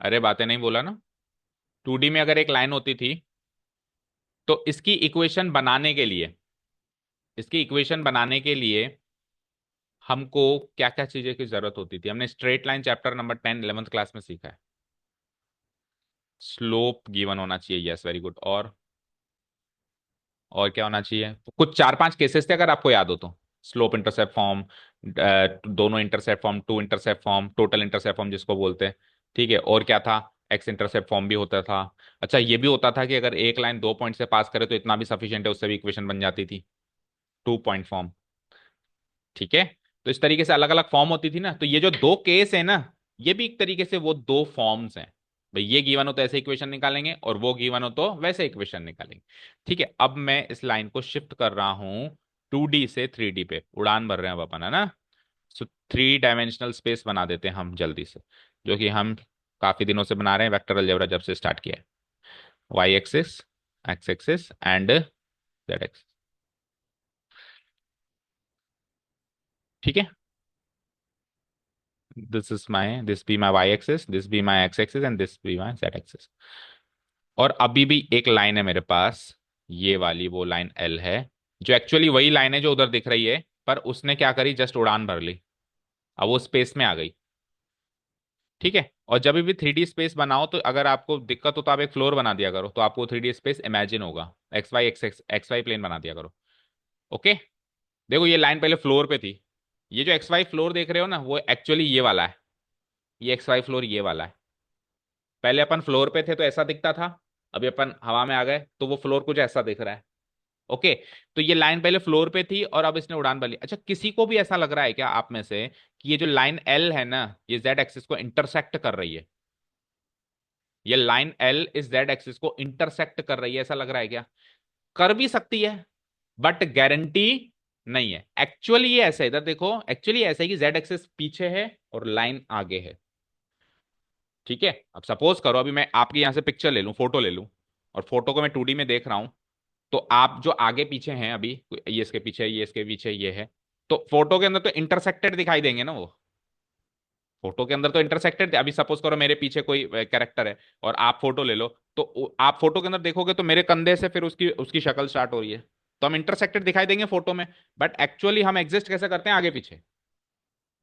अरे बातें नहीं बोला ना। 2D में अगर एक लाइन होती थी, तो इसकी इक्वेशन बनाने के लिए हमको क्या क्या चीजें की जरूरत होती थी, हमने straight line chapter number 10 11th class में सीखा है। स्लोप गिवन होना चाहिए, यस वेरी गुड। और क्या होना चाहिए, कुछ 4 5 केसेस थे अगर आपको याद हो तो। स्लोप इंटरसेप्ट फॉर्म, दोनों intercept form, two intercept form, total intercept form जिसको बोलते हैं। ठीक है, और क्या था, एक्स इंटरसेप्ट फॉर्म भी होता था। अच्छा, ये भी होता था कि अगर एक लाइन 2 पॉइंट से पास करे तो इतना भी सफिशियंट है, उससे भी इक्वेशन बन जाती थी, 2 पॉइंट फॉर्म। ठीक है, तो इस तरीके से अलग अलग फॉर्म होती थी ना। तो ये जो दो केस है ना, ये भी एक तरीके से वो दो फॉर्म्स हैं। भाई ये गिवन हो तो ऐसे इक्वेशन निकालेंगे, और वो गिवन हो तो वैसे इक्वेशन निकालेंगे। ठीक है, अब मैं इस लाइन को शिफ्ट कर रहा हूं 2D से 3D पे, उड़ान भर रहे हैं अब अपन, है ना। सो 3 डायमेंशनल स्पेस बना देते हैं हम जल्दी से, जो कि हम काफी दिनों से बना रहे हैं, वेक्टर अलजेब्रा जब से स्टार्ट किया है। Y axis, x axis and z axis. ठीक है, this be my y axis, this be my x axis and this be my z axis। और अभी भी एक लाइन है मेरे पास, ये वाली वो लाइन L है, जो एक्चुअली वही लाइन है जो उधर दिख रही है, पर उसने क्या करी, जस्ट उड़ान भर ली, अब वो स्पेस में आ गई। ठीक है, और जब भी 3D स्पेस बनाओ तो अगर आपको दिक्कत हो तो आप एक फ्लोर बना दिया करो, तो आपको 3D स्पेस इमेजिन होगा, एक्स वाई प्लेन बना दिया करो। ओके, देखो ये लाइन पहले फ्लोर पे थी, ये जो एक्स वाई फ्लोर देख रहे हो ना, वो एक्चुअली ये वाला है, ये एक्स वाई फ्लोर ये वाला है। पहले अपन फ्लोर पे थे तो ऐसा दिखता था, अभी अपन हवा में आ गए तो वो फ्लोर कुछ ऐसा दिख रहा है। ओके, तो ये लाइन पहले फ्लोर पे थी और अब इसने उड़ान भरी। अच्छा, किसी को भी ऐसा लग रहा है क्या आप में से कि ये जो लाइन एल है ना, ये जेड एक्सिस को इंटरसेक्ट कर रही है, ये लाइन एल इस जेड एक्सिस को इंटरसेक्ट कर रही है, ऐसा लग रहा है क्या? कर भी सकती है, बट गारंटी नहीं है। एक्चुअली ये ऐसा है, इधर देखो, एक्चुअली ऐसा है कि जेड एक्सिस पीछे है और लाइन आगे है। ठीक है, अब सपोज करो अभी मैं आपके यहां से पिक्चर ले लूं, फोटो ले लूं, और फोटो को मैं 2D में देख रहा हूं, तो आप जो आगे पीछे हैं अभी, ये इसके पीछे, ये इसके पीछे, ये है, तो फोटो के अंदर तो इंटरसेक्टेड दिखाई देंगे ना वो। फोटो के अंदर तो इंटरसेक्टेड, अभी सपोज करो मेरे पीछे कोई कैरेक्टर है और आप फोटो ले लो, तो आप फोटो के अंदर देखोगे तो मेरे कंधे से फिर उसकी उसकी शक्ल स्टार्ट हो रही है, तो हम इंटरसेक्टेड दिखाई देंगे फोटो में। बट एक्चुअली हम एग्जिस्ट कैसे करते हैं, आगे पीछे।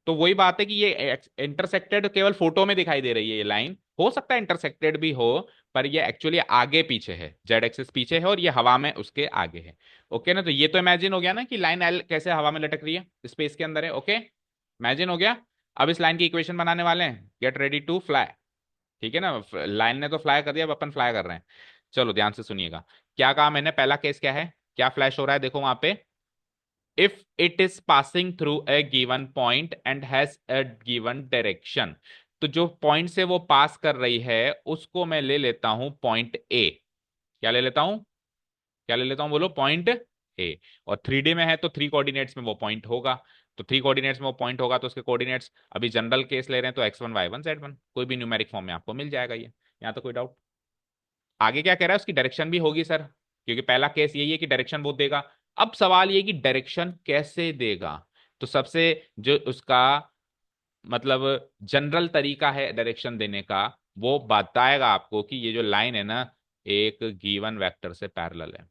तो वही बात है कि ये इंटरसेक्टेड केवल फोटो में दिखाई दे रही है, ये लाइन हो सकता है इंटरसेक्टेड भी हो, पर ये एक्चुअली आगे पीछे है, जेड एक्सिस पीछे है और ये हवा में उसके आगे है। ओके ना, तो ये तो इमेजिन हो गया ना कि लाइन एल कैसे हवा में लटक रही है, स्पेस के अंदर है। ओके, इमेजिन हो गया। अब इस लाइन की इक्वेशन बनाने वाले हैं, गेट रेडी टू फ्लाई। ठीक है ना, लाइन ने तो फ्लाई कर दिया, अब अपन फ्लाई कर रहे हैं। चलो ध्यान से सुनिएगा, क्या कहा मैंने, पहला केस क्या है, क्या फ्लैश हो रहा है, देखो वहां पे, if it is passing through a given point and has a given direction। तो जो पॉइंट से वो पास कर रही है उसको मैं ले लेता हूं पॉइंट ए। क्या ले लेता हूं, क्या ले लेता हूं, बोलो, पॉइंट ए। और 3D में है तो 3 कोऑर्डिनेट्स में वो पॉइंट होगा, तो 3 कोऑर्डिनेट्स में वो पॉइंट होगा तो उसके कोऑर्डिनेट्स, अभी जनरल केस ले रहे हैं तो x1 y1 z1, कोई भी न्यूमेरिक फॉर्म में आपको मिल जाएगा ये, यहाँ तो कोई डाउट। आगे क्या कह रहा है, उसकी डायरेक्शन भी होगी सर, क्योंकि पहला केस यही है कि डायरेक्शन वो देगा। अब सवाल ये कि डायरेक्शन कैसे देगा, तो सबसे जो उसका मतलब जनरल तरीका है डायरेक्शन देने का, वो बताएगा आपको कि ये जो लाइन है ना, एक गिवन वेक्टर से पैरेलल है।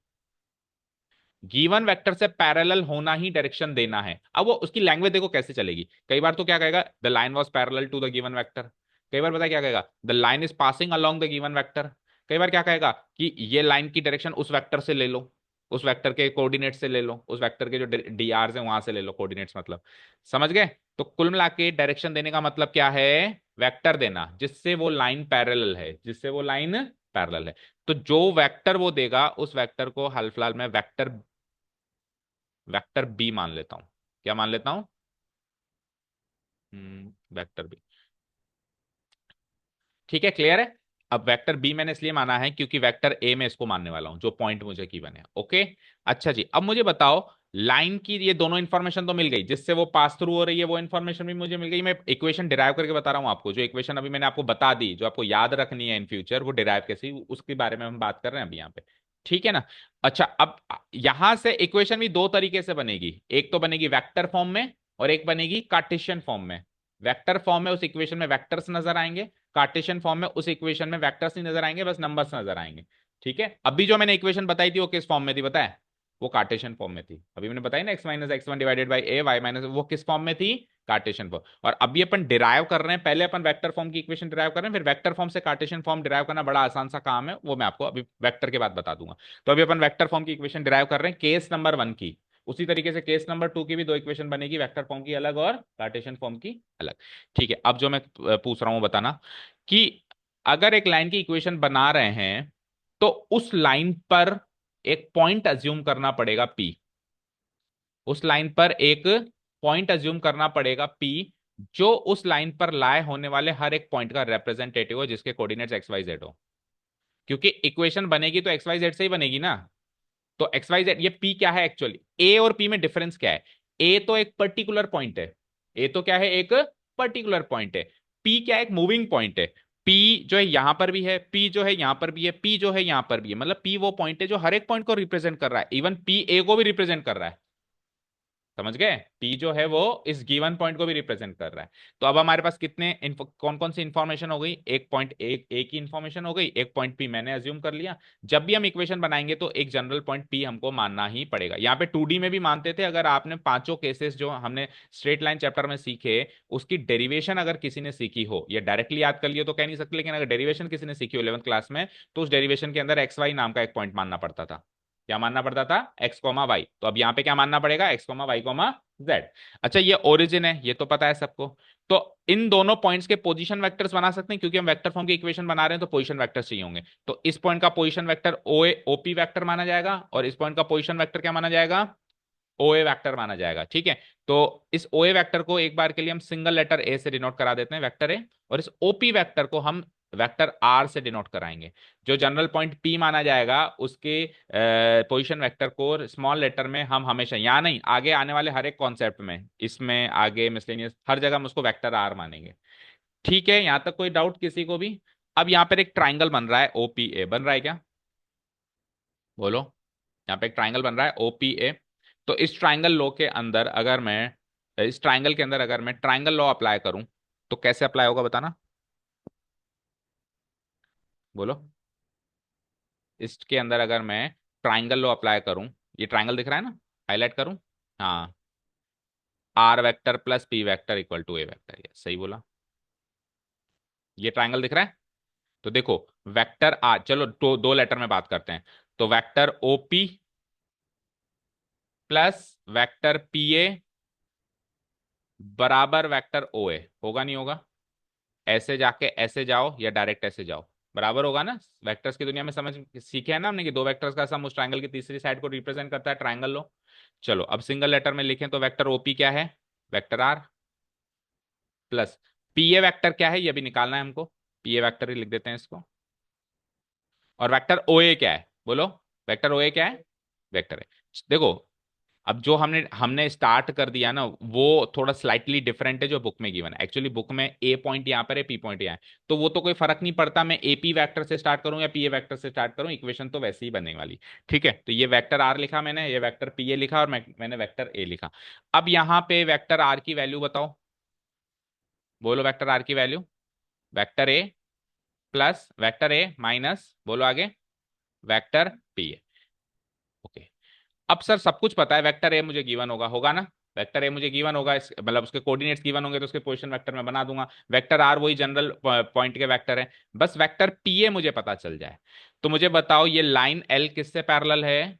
गिवन वेक्टर से पैरेलल होना ही डायरेक्शन देना है। अब वो उसकी लैंग्वेज देखो कैसे चलेगी, कई बार तो क्या कहेगा, the line was parallel to the given vector, कई बार पता है क्या कहेगा, the line is passing along the given vector. कई बार क्या कहेगा कि ये लाइन की डायरेक्शन उस वेक्टर से ले लो, उस वेक्टर के कोऑर्डिनेट से ले लो, उस वेक्टर के जो डी आर है वहां से ले लो कोऑर्डिनेट्स, मतलब समझ गए। तो कुल मिला के डायरेक्शन देने का मतलब क्या है, वेक्टर देना जिससे वो लाइन पैरेलल है, जिससे वो लाइन पैरेलल है। तो जो वेक्टर वो देगा उस वेक्टर को हाल फिलहाल मैं वेक्टर वेक्टर बी मान लेता हूं। क्या मान लेता हूं? Vector b. ठीक है, क्लियर है। अब वेक्टर बी मैंने इसलिए माना है क्योंकि वेक्टर ए में इसको मानने वाला हूं, जो पॉइंट मुझे की बने। ओके। अच्छा जी, अब मुझे बताओ, लाइन की ये दोनों इन्फॉर्मेशन तो मिल गई, जिससे वो पास थ्रू हो रही है वो इन्फॉर्मेशन भी मुझे मिल गई। मैं इक्वेशन डिराइव करके बता रहा हूं आपको, जो इक्वेशन अभी मैंने आपको बता दी, जो आपको याद रखनी है इन फ्यूचर, वो डिराइव कैसे, उसके बारे में हम बात कर रहे हैं अभी यहाँ पे। ठीक है ना। अच्छा, अब यहां से इक्वेशन भी दो तरीके से बनेगी, एक तो बनेगी वेक्टर फॉर्म में और एक बनेगी कार्टेशियन फॉर्म में। वेक्टर फॉर्म में उस इक्वेशन में वेक्टर्स नजर आएंगे, कार्टेशियन फॉर्म में उस इक्वेशन में वेक्टर्स नहीं नजर आएंगे, बस नंबर्स नजर आएंगे। ठीक है, अभी जो मैंने इक्वेशन बताई थी वो किस फॉर्म में थी बताया, वो कार्टेशियन फॉर्म में थी। अभी मैंने बताई ना, x minus x one divided by a y minus, वो किस फॉर्म में थी, कार्टेशियन फॉर्म। और अभी अपन डिराइव कर रहे हैं, पहले अपन वेक्टर फॉर्म की इक्वेशन डिराइव कर रहे हैं, फिर वेक्टर फॉर्म से कार्टेशियन फॉर्म डिराइव करना बड़ा आसान सा काम है, वो मैं आपको अभी वेक्टर के बाद बता दूंगा। तो अभी अपन वेक्टर फॉर्म की इक्वेशन डिराइव कर रहे हैं केस नंबर 1 की। उसी तरीके से केस नंबर 2 की भी दो इक्वेशन बनेगी, वेक्टर फॉर्म की अलग और कार्टेशियन फॉर्म की अलग। ठीक है, अब जो मैं पूछ रहा हूं बताना कि अगर एक लाइन की इक्वेशन बना रहे हैं तो उस लाइन पर एक पॉइंट अज्यूम करना पड़ेगा पी, उस लाइन पर एक पॉइंट अज्यूम करना पड़ेगा पी, जो उस लाइन पर लाए होने वाले हर एक पॉइंट का रिप्रेजेंटेटिव हो, जिसके कोऑर्डिनेट्स एक्स वाई जेड हो। क्योंकि इक्वेशन बनेगी तो एक्स वाई जेड से ही बनेगी ना। तो एक्स वाई जेड, ये पी क्या है एक्चुअली, ए और पी में डिफरेंस क्या है, ए तो एक पर्टिकुलर पॉइंट है, ए तो क्या है, एक पर्टिकुलर पॉइंट है। पी क्या है, एक मूविंग पॉइंट है। पी जो है यहां पर भी है, पी जो है यहां पर भी है, पी जो है यहां पर भी है, मतलब पी वो पॉइंट है जो हर एक पॉइंट को रिप्रेजेंट कर रहा है, इवन पी ए को भी रिप्रेजेंट कर रहा है। समझ गए, पी जो है वो इस गिवन पॉइंट को भी रिप्रेजेंट कर रहा है। तो अब हमारे पास कितने कौन कौन सी इंफॉर्मेशन हो गई, एक पॉइंट एक की इंफॉर्मेशन हो गई, एक पॉइंट पी मैंने अज्यूम कर लिया। जब भी हम इक्वेशन बनाएंगे तो एक जनरल पॉइंट पी हमको मानना ही पड़ेगा। यहाँ पे 2D में भी मानते थे, अगर आपने पांचों केसेस जो हमने स्ट्रेट लाइन चैप्टर में सीखे, उसकी डेरिवेशन अगर किसी ने सीखी हो, या डायरेक्टली याद कर लियो तो कह नहीं सकते, लेकिन अगर डेरिवेशन किसी ने सीखी हो 11th क्लास में, तो उस डेरिवेशन के अंदर एक्स वाई नाम का एक पॉइंट मानना पड़ता था। क्या मानना पड़ता था, एक्स कोमा वाई। तो अब यहाँ पे क्या मानना पड़ेगा, x comma y comma z. अच्छा, ये ओरिजिन है, ये तो पता है सबको। तो इन दोनों पॉइंट्स के पोजीशन वेक्टर्स बना सकते हैं, क्योंकि हम वेक्टर फॉर्म की इक्वेशन बना रहे हैं तो पोजीशन वेक्टर्स चाहिए होंगे। तो इस पॉइंट का position vector o OP vector माना जाएगा, और इस पॉइंट का पोजीशन वेक्टर क्या माना जाएगा, ओए वेक्टर माना जाएगा। ठीक है, तो इस ओए वेक्टर को एक बार के लिए हम सिंगल लेटर ए से डिनोट करा देते हैं, वेक्टर ए। और इस ओपी वेक्टर को हम वेक्टर आर से डिनोट कराएंगे। जो जनरल पॉइंट पी माना जाएगा उसके पोजीशन वेक्टर को स्मॉल लेटर में हम हमेशा, यहाँ नहीं, आगे आने वाले हर एक कॉन्सेप्ट में, इसमें आगे मिसलेनियस हर जगह हम उसको वेक्टर आर मानेंगे। ठीक है, यहां तक कोई डाउट किसी को भी? अब यहां पर एक ट्राइंगल बन रहा है ओपीए, बन रहा है क्या, बोलो। यहाँ पे एक ट्राइंगल बन रहा है ओपीए। तो इस ट्राइंगल लॉ के अंदर अगर मैं, इस ट्राइंगल के अंदर अगर मैं ट्राइंगल लॉ अप्लाई करूं तो कैसे अप्लाई होगा बताना, बोलो। इसके अंदर अगर मैं ट्राइंगल लॉ अप्लाई करूं, ये ट्राइंगल दिख रहा है ना, हाईलाइट करूं, हाँ, r vector plus p vector equal to a vector, ये सही बोला। ये ट्राइंगल दिख रहा है। तो देखो, वेक्टर आर, चलो दो लेटर में बात करते हैं। तो vector OP plus vector P A बराबर वेक्टर ओ ए, होगा नहीं होगा, ऐसे जाके ऐसे जाओ या डायरेक्ट ऐसे जाओ, बराबर होगा ना। वेक्टर्स की दुनिया में समझ सीखे है ना हमने कि दो वेक्टर्स का सम उस ट्रायंगल की तीसरी साइड को रिप्रेजेंट करता है, ट्रायंगल लो। चलो अब सिंगल लेटर में लिखें तो वेक्टर ओपी क्या है, vector r, plus p a vector क्या है, ये भी निकालना है हमको, पी ए वेक्टर ही लिख देते हैं इसको। और वेक्टर ओ ए क्या है, बोलो, वेक्टर ओ ए क्या है, वेक्टर है। देखो, अब जो हमने हमने स्टार्ट कर दिया ना, वो थोड़ा स्लाइटली डिफरेंट है जो बुक में गिवन है। एक्चुअली बुक में ए पॉइंट यहाँ पर है, पी पॉइंट यहाँ है, तो वो तो कोई फर्क नहीं पड़ता, मैं एपी वेक्टर से स्टार्ट करूं या पीए वेक्टर से स्टार्ट करूं, इक्वेशन तो वैसे ही बनने वाली। ठीक है, तो ये वेक्टर आर लिखा मैंने, ये वेक्टर पीए लिखा, और मैंने वेक्टर ए लिखा। अब यहाँ पे वेक्टर आर की वैल्यू बताओ, बोलो, वेक्टर आर की value, vector A plus vector a minus, बोलो आगे, वेक्टर पीए। ओके। अब सर सब कुछ पता है, वेक्टर ए मुझे गिवन होगा, होगा ना, वेक्टर ए मुझे गिवन होगा, मतलब उसके कोऑर्डिनेट्स गिवन होंगे तो उसके पोजीशन वेक्टर में बना दूंगा। वेक्टर आर वही जनरल पॉइंट के वेक्टर है, बस वेक्टर पी ए मुझे पता चल जाए। तो मुझे बताओ ये लाइन एल किससे पैरेलल है?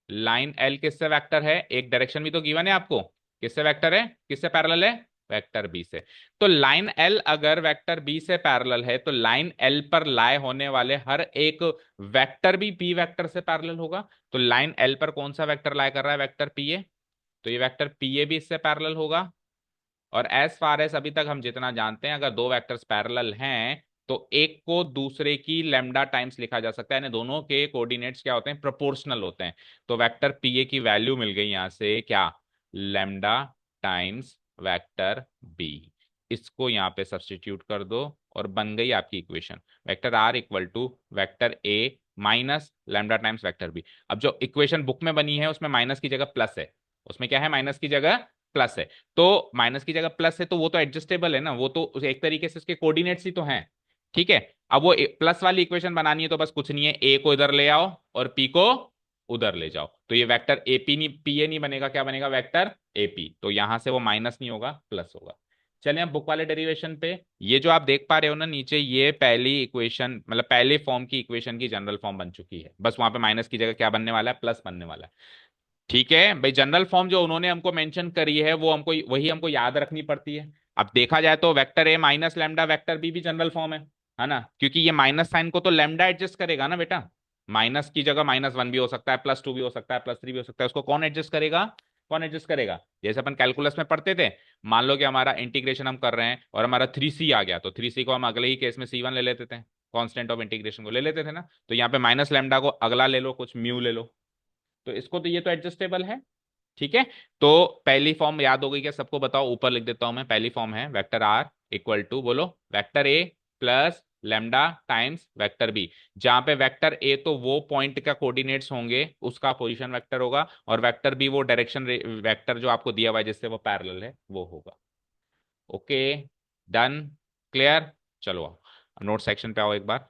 लाइन एल किससे वेक्टर है? एक डायरेक्शन भी तो गिवन है आपको, किससे वेक्टर है, किससे पैरेलल है? वेक्टर बी से। तो लाइन एल अगर वेक्टर बी से पैरेलल है तो लाइन एल पर लाए होने वाले हर एक वेक्टर भी पी वेक्टर से पैरेलल होगा। तो लाइन एल पर कौन सा वेक्टर लाए कर रहा है? Vector P A. तो ये वेक्टर पी ए भी इससे पैरेलल होगा। और एज फार एज अभी तक हम जितना जानते हैं, अगर दो वेक्टर्स पैरेलल हैं तो एक को दूसरे की लेमडा टाइम्स लिखा जा सकता है, यानी दोनों के कोऑर्डिनेट्स क्या होते हैं? प्रोपोर्शनल होते हैं। तो वेक्टर पी ए की वैल्यू मिल गई यहां से क्या? Lambda times vector b. इसको यहां पे सब्स्टिट्यूट कर दो और बन गई आपकी equation, vector are equal to vector a minus lambda times vector b. अब जो इक्वेशन बुक में बनी है उसमें माइनस की जगह प्लस है, उसमें क्या है? माइनस की जगह प्लस है। तो माइनस की जगह प्लस है तो वो तो एडजस्टेबल है ना, वो तो एक तरीके से उसके कोऑर्डिनेट्स ही तो हैं। ठीक है, अब वो प्लस वाली इक्वेशन बनानी है तो बस कुछ नहीं है, ए को इधर ले आओ और पी को उधर ले जाओ, तो ये वेक्टर एपी नहीं, पी ए नहीं बनेगा, क्या बनेगा? Vector AP. तो यहां से वो माइनस नहीं होगा, प्लस होगा। चलिए अब बुक वाले डेरिवेशन पे, ये जो आप देख पा रहे हो ना नीचे, ये पहली इक्वेशन मतलब पहले फॉर्म की इक्वेशन की जनरल फॉर्म बन चुकी है, बस वहां पे माइनस की जगह क्या बनने वाला है? प्लस बनने वाला है। ठीक है भाई, जनरल फॉर्म जो उन्होंने हमको मेंशन करी है वो हमको वही हमको याद रखनी पड़ती है। अब देखा जाए तो vector a minus lambda vector b भी जनरल फॉर्म है ना, क्योंकि ये माइनस साइन को तो लैम्डा एडजस्ट करेगा ना बेटा। माइनस की जगह -1 भी हो सकता है, +2 भी हो सकता है, +3 भी हो सकता है, उसको कौन एडजस्ट करेगा? कौन एडजस्ट करेगा? जैसे अपन कैलकुलस में पढ़ते थे, मान लो कि हमारा इंटीग्रेशन हम कर रहे हैं और हमारा 3c आ गया, तो 3c को हम अगले ही केस में c1 ले लेते थे, कांस्टेंट ऑफ इंटीग्रेशन को ले लेते थे ना। तो यहाँ पे माइनस लैम्डा को अगला ले लो, कुछ म्यू ले लो, तो इसको तो ये तो एडजस्टेबल है। ठीक है, तो पहली फॉर्म याद हो गई क्या सबको? बताओ, ऊपर लिख देता हूं मैं, पहली फॉर्म है वेक्टर आर इक्वल टू, बोलो, वेक्टर ए plus lambda times vector b, जहां पे वेक्टर ए तो वो पॉइंट का कोऑर्डिनेट्स होंगे, उसका पोजीशन वेक्टर होगा, और वेक्टर बी वो डायरेक्शन वेक्टर जो आपको दिया हुआ है जिससे वो पैरेलल है वो होगा। Okay, done, clear. चलो नोट सेक्शन पे आओ, एक बार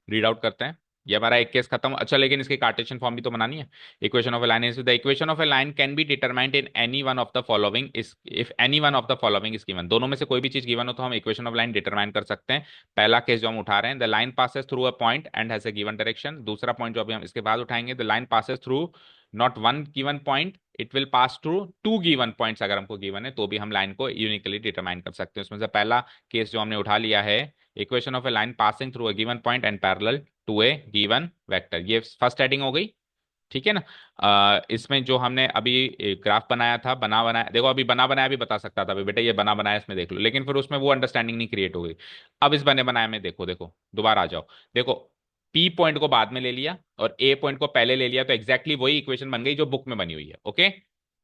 रीड आउट करते हैं। ये हमारा एक केस खत्म। अच्छा, लेकिन इसकी कार्टेशियन फॉर्म भी तो बनानी है। Equation of a line is the equation of a line can be determined in any one of the following is if any one of the following is given. दोनों में से कोई भी चीज गिवन हो तो हम इक्वेशन ऑफ लाइन डिटरमाइन कर सकते हैं। पहला केस जो हम उठा रहे हैं, the line passes through a point and has a given direction. दूसरा पॉइंट जो अभी हम इसके बाद उठाएंगे, the line passes through not one given point, it will pass through two given points. अगर हमको गिवन है तो भी हम लाइन को यूनिकली डिटरमाइन कर सकते हैं। उसमें से पहला केस जो हमने उठा लिया है, equation of a line passing through a given point and parallel to a given vector, ये फर्स्ट हेडिंग हो गई। ठीक है ना। इसमें जो हमने अभी ग्राफ बनाया था, बना बनाया, देखो अभी बना बनाया भी बता सकता था अभी बेटा, ये बना बनाया इसमें देख लो, लेकिन फिर उसमें वो अंडरस्टैंडिंग नहीं क्रिएट हो गई। अब इस बने बनाए में देखो, देखो दोबारा आ जाओ, देखो पी पॉइंट को बाद में ले लिया और ए पॉइंट को पहले ले लिया, तो एग्जैक्टली वही इक्वेशन बन गई जो बुक में बनी हुई है। ओके,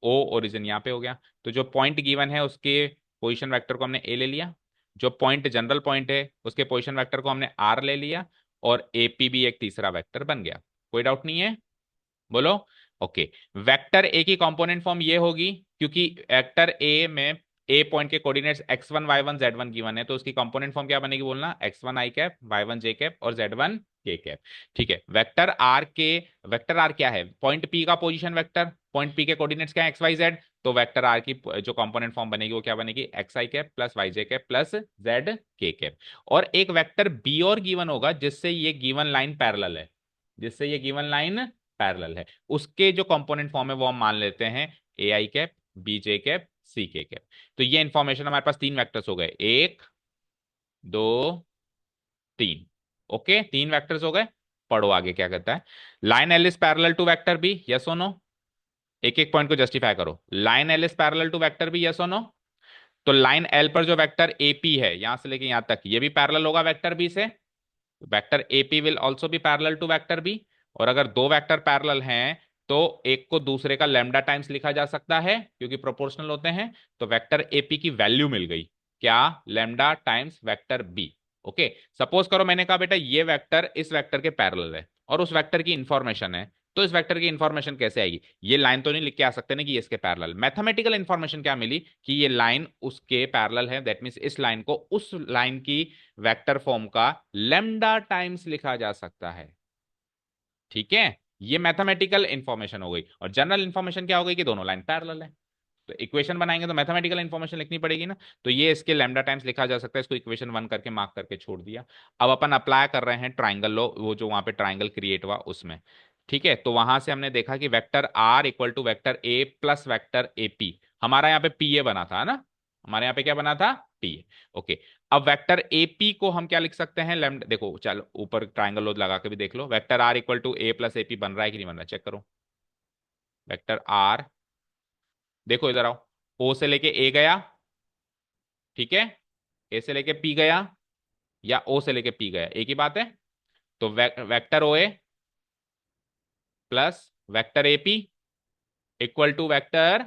ओ ओरिजिन यहाँ पे हो गया, तो जो पॉइंट गिवन है उसके पोजिशन वेक्टर को हमने ए ले लिया, जो पॉइंट जनरल पॉइंट है उसके पोजिशन वेक्टर को हमने आर ले लिया, और एपी भी एक तीसरा वेक्टर बन गया। कोई डाउट नहीं है, बोलो। ओके, वेक्टर ए की कंपोनेंट फॉर्म ये होगी, क्योंकि वेक्टर ए में ए पॉइंट के coordinates x1 y1 z1 given है, तो उसकी कंपोनेंट फॉर्म क्या बनेगी? बोलना, x1 i cap, y1 j cap और z1 k कैप। ठीक है, वेक्टर आर के, वेक्टर आर क्या है? पॉइंट पी का पोजीशन वेक्टर, पॉइंट पी के कोऑर्डिनेट्स क्या है? x y z। तो वेक्टर आर की जो कंपोनेंट फॉर्म बनेगी वो क्या बनेगी? X i cap plus Y j cap plus z k cap. और एक वेक्टर बी और गिवन होगा जिससे ये गिवन लाइन पैरेलल है, जिससे ये गिवन लाइन पैरेलल है, उसके जो कंपोनेंट फॉर्म है वो हम मान लेते हैं ए I cap, B J cap, सी के कैप। तो ये इंफॉर्मेशन हमारे पास तीन वेक्टर्स हो गए, एक, दो, तीन। ओके, तीन वेक्टर्स हो गए। पढ़ो आगे क्या कहता है। Line l is parallel to vector b, yes और नो? एक एक पॉइंट को जस्टिफाई करो। Line l is parallel to vector b, yes और नो? तो लाइन एल पर जो वेक्टर एपी है यहां से लेके यहां तक, ये भी पैरेलल होगा वेक्टर बी से। Vector AP will also be parallel to vector b. और अगर दो वेक्टर पैरेलल हैं तो एक को दूसरे का लेमडा टाइम्स लिखा जा सकता है क्योंकि प्रोपोर्शनल होते हैं। तो वेक्टर एपी की वैल्यू मिल गई क्या? Lambda times vector b. Okay, suppose करो मैंने कहा बेटा ये वेक्टर इस वेक्टर के पैरेलल है और उस वेक्टर की इंफॉर्मेशन है, तो इस वेक्टर की इंफॉर्मेशन कैसे आएगी? ये लाइन तो नहीं लिख के आ सकते ना कि ये इसके पैरेलल। मैथमेटिकल इंफॉर्मेशन क्या मिली कि ये लाइन उसके पैरेलल है, दैट मींस इस लाइन को उस लाइन की वेक्टर फॉर्म का लेमडा टाइम्स लिखा जा सकता है। ठीक है, ये मैथमेटिकल इंफॉर्मेशन हो गई। और जनरल इंफॉर्मेशन क्या हो गई कि दोनों लाइन पैरेलल है। तो इक्वेशन बनाएंगे तो मैथमेटिकल इंफॉर्मेशन लिखनी पड़ेगी ना। तो ये इसके लैम्डा टाइम्स लिखा जा सकता है, इसको इक्वेशन 1 करके मार्क करके छोड़ दिया। अब अपन अप्लाई कर रहे हैं ट्राइंगल लॉ, वो जो वहां पे ट्राइंगल क्रिएट हुआ उसमें। ठीक है, तो वहां से हमने देखा कि vector are equal to vector A plus vector A p, हमारा यहाँ पे पी ए बना था ना, हमारे यहाँ पे क्या बना था, पी ए। ओके, अब वेक्टर ए पी को हम क्या लिख सकते हैं, लैम्डा, देखो चलो ऊपर ट्राइंगल लॉ लगा के भी देख लो, vector are equal to A plus A P बन रहा है कि नहीं बन रहा है, चेक करो। वेक्टर आर, देखो इधर आओ, ओ से लेके ए गया, ठीक है, ए से लेके पी गया, या ओ से लेके पी गया, एक ही बात है। तो vector O A plus vector A P equal to vector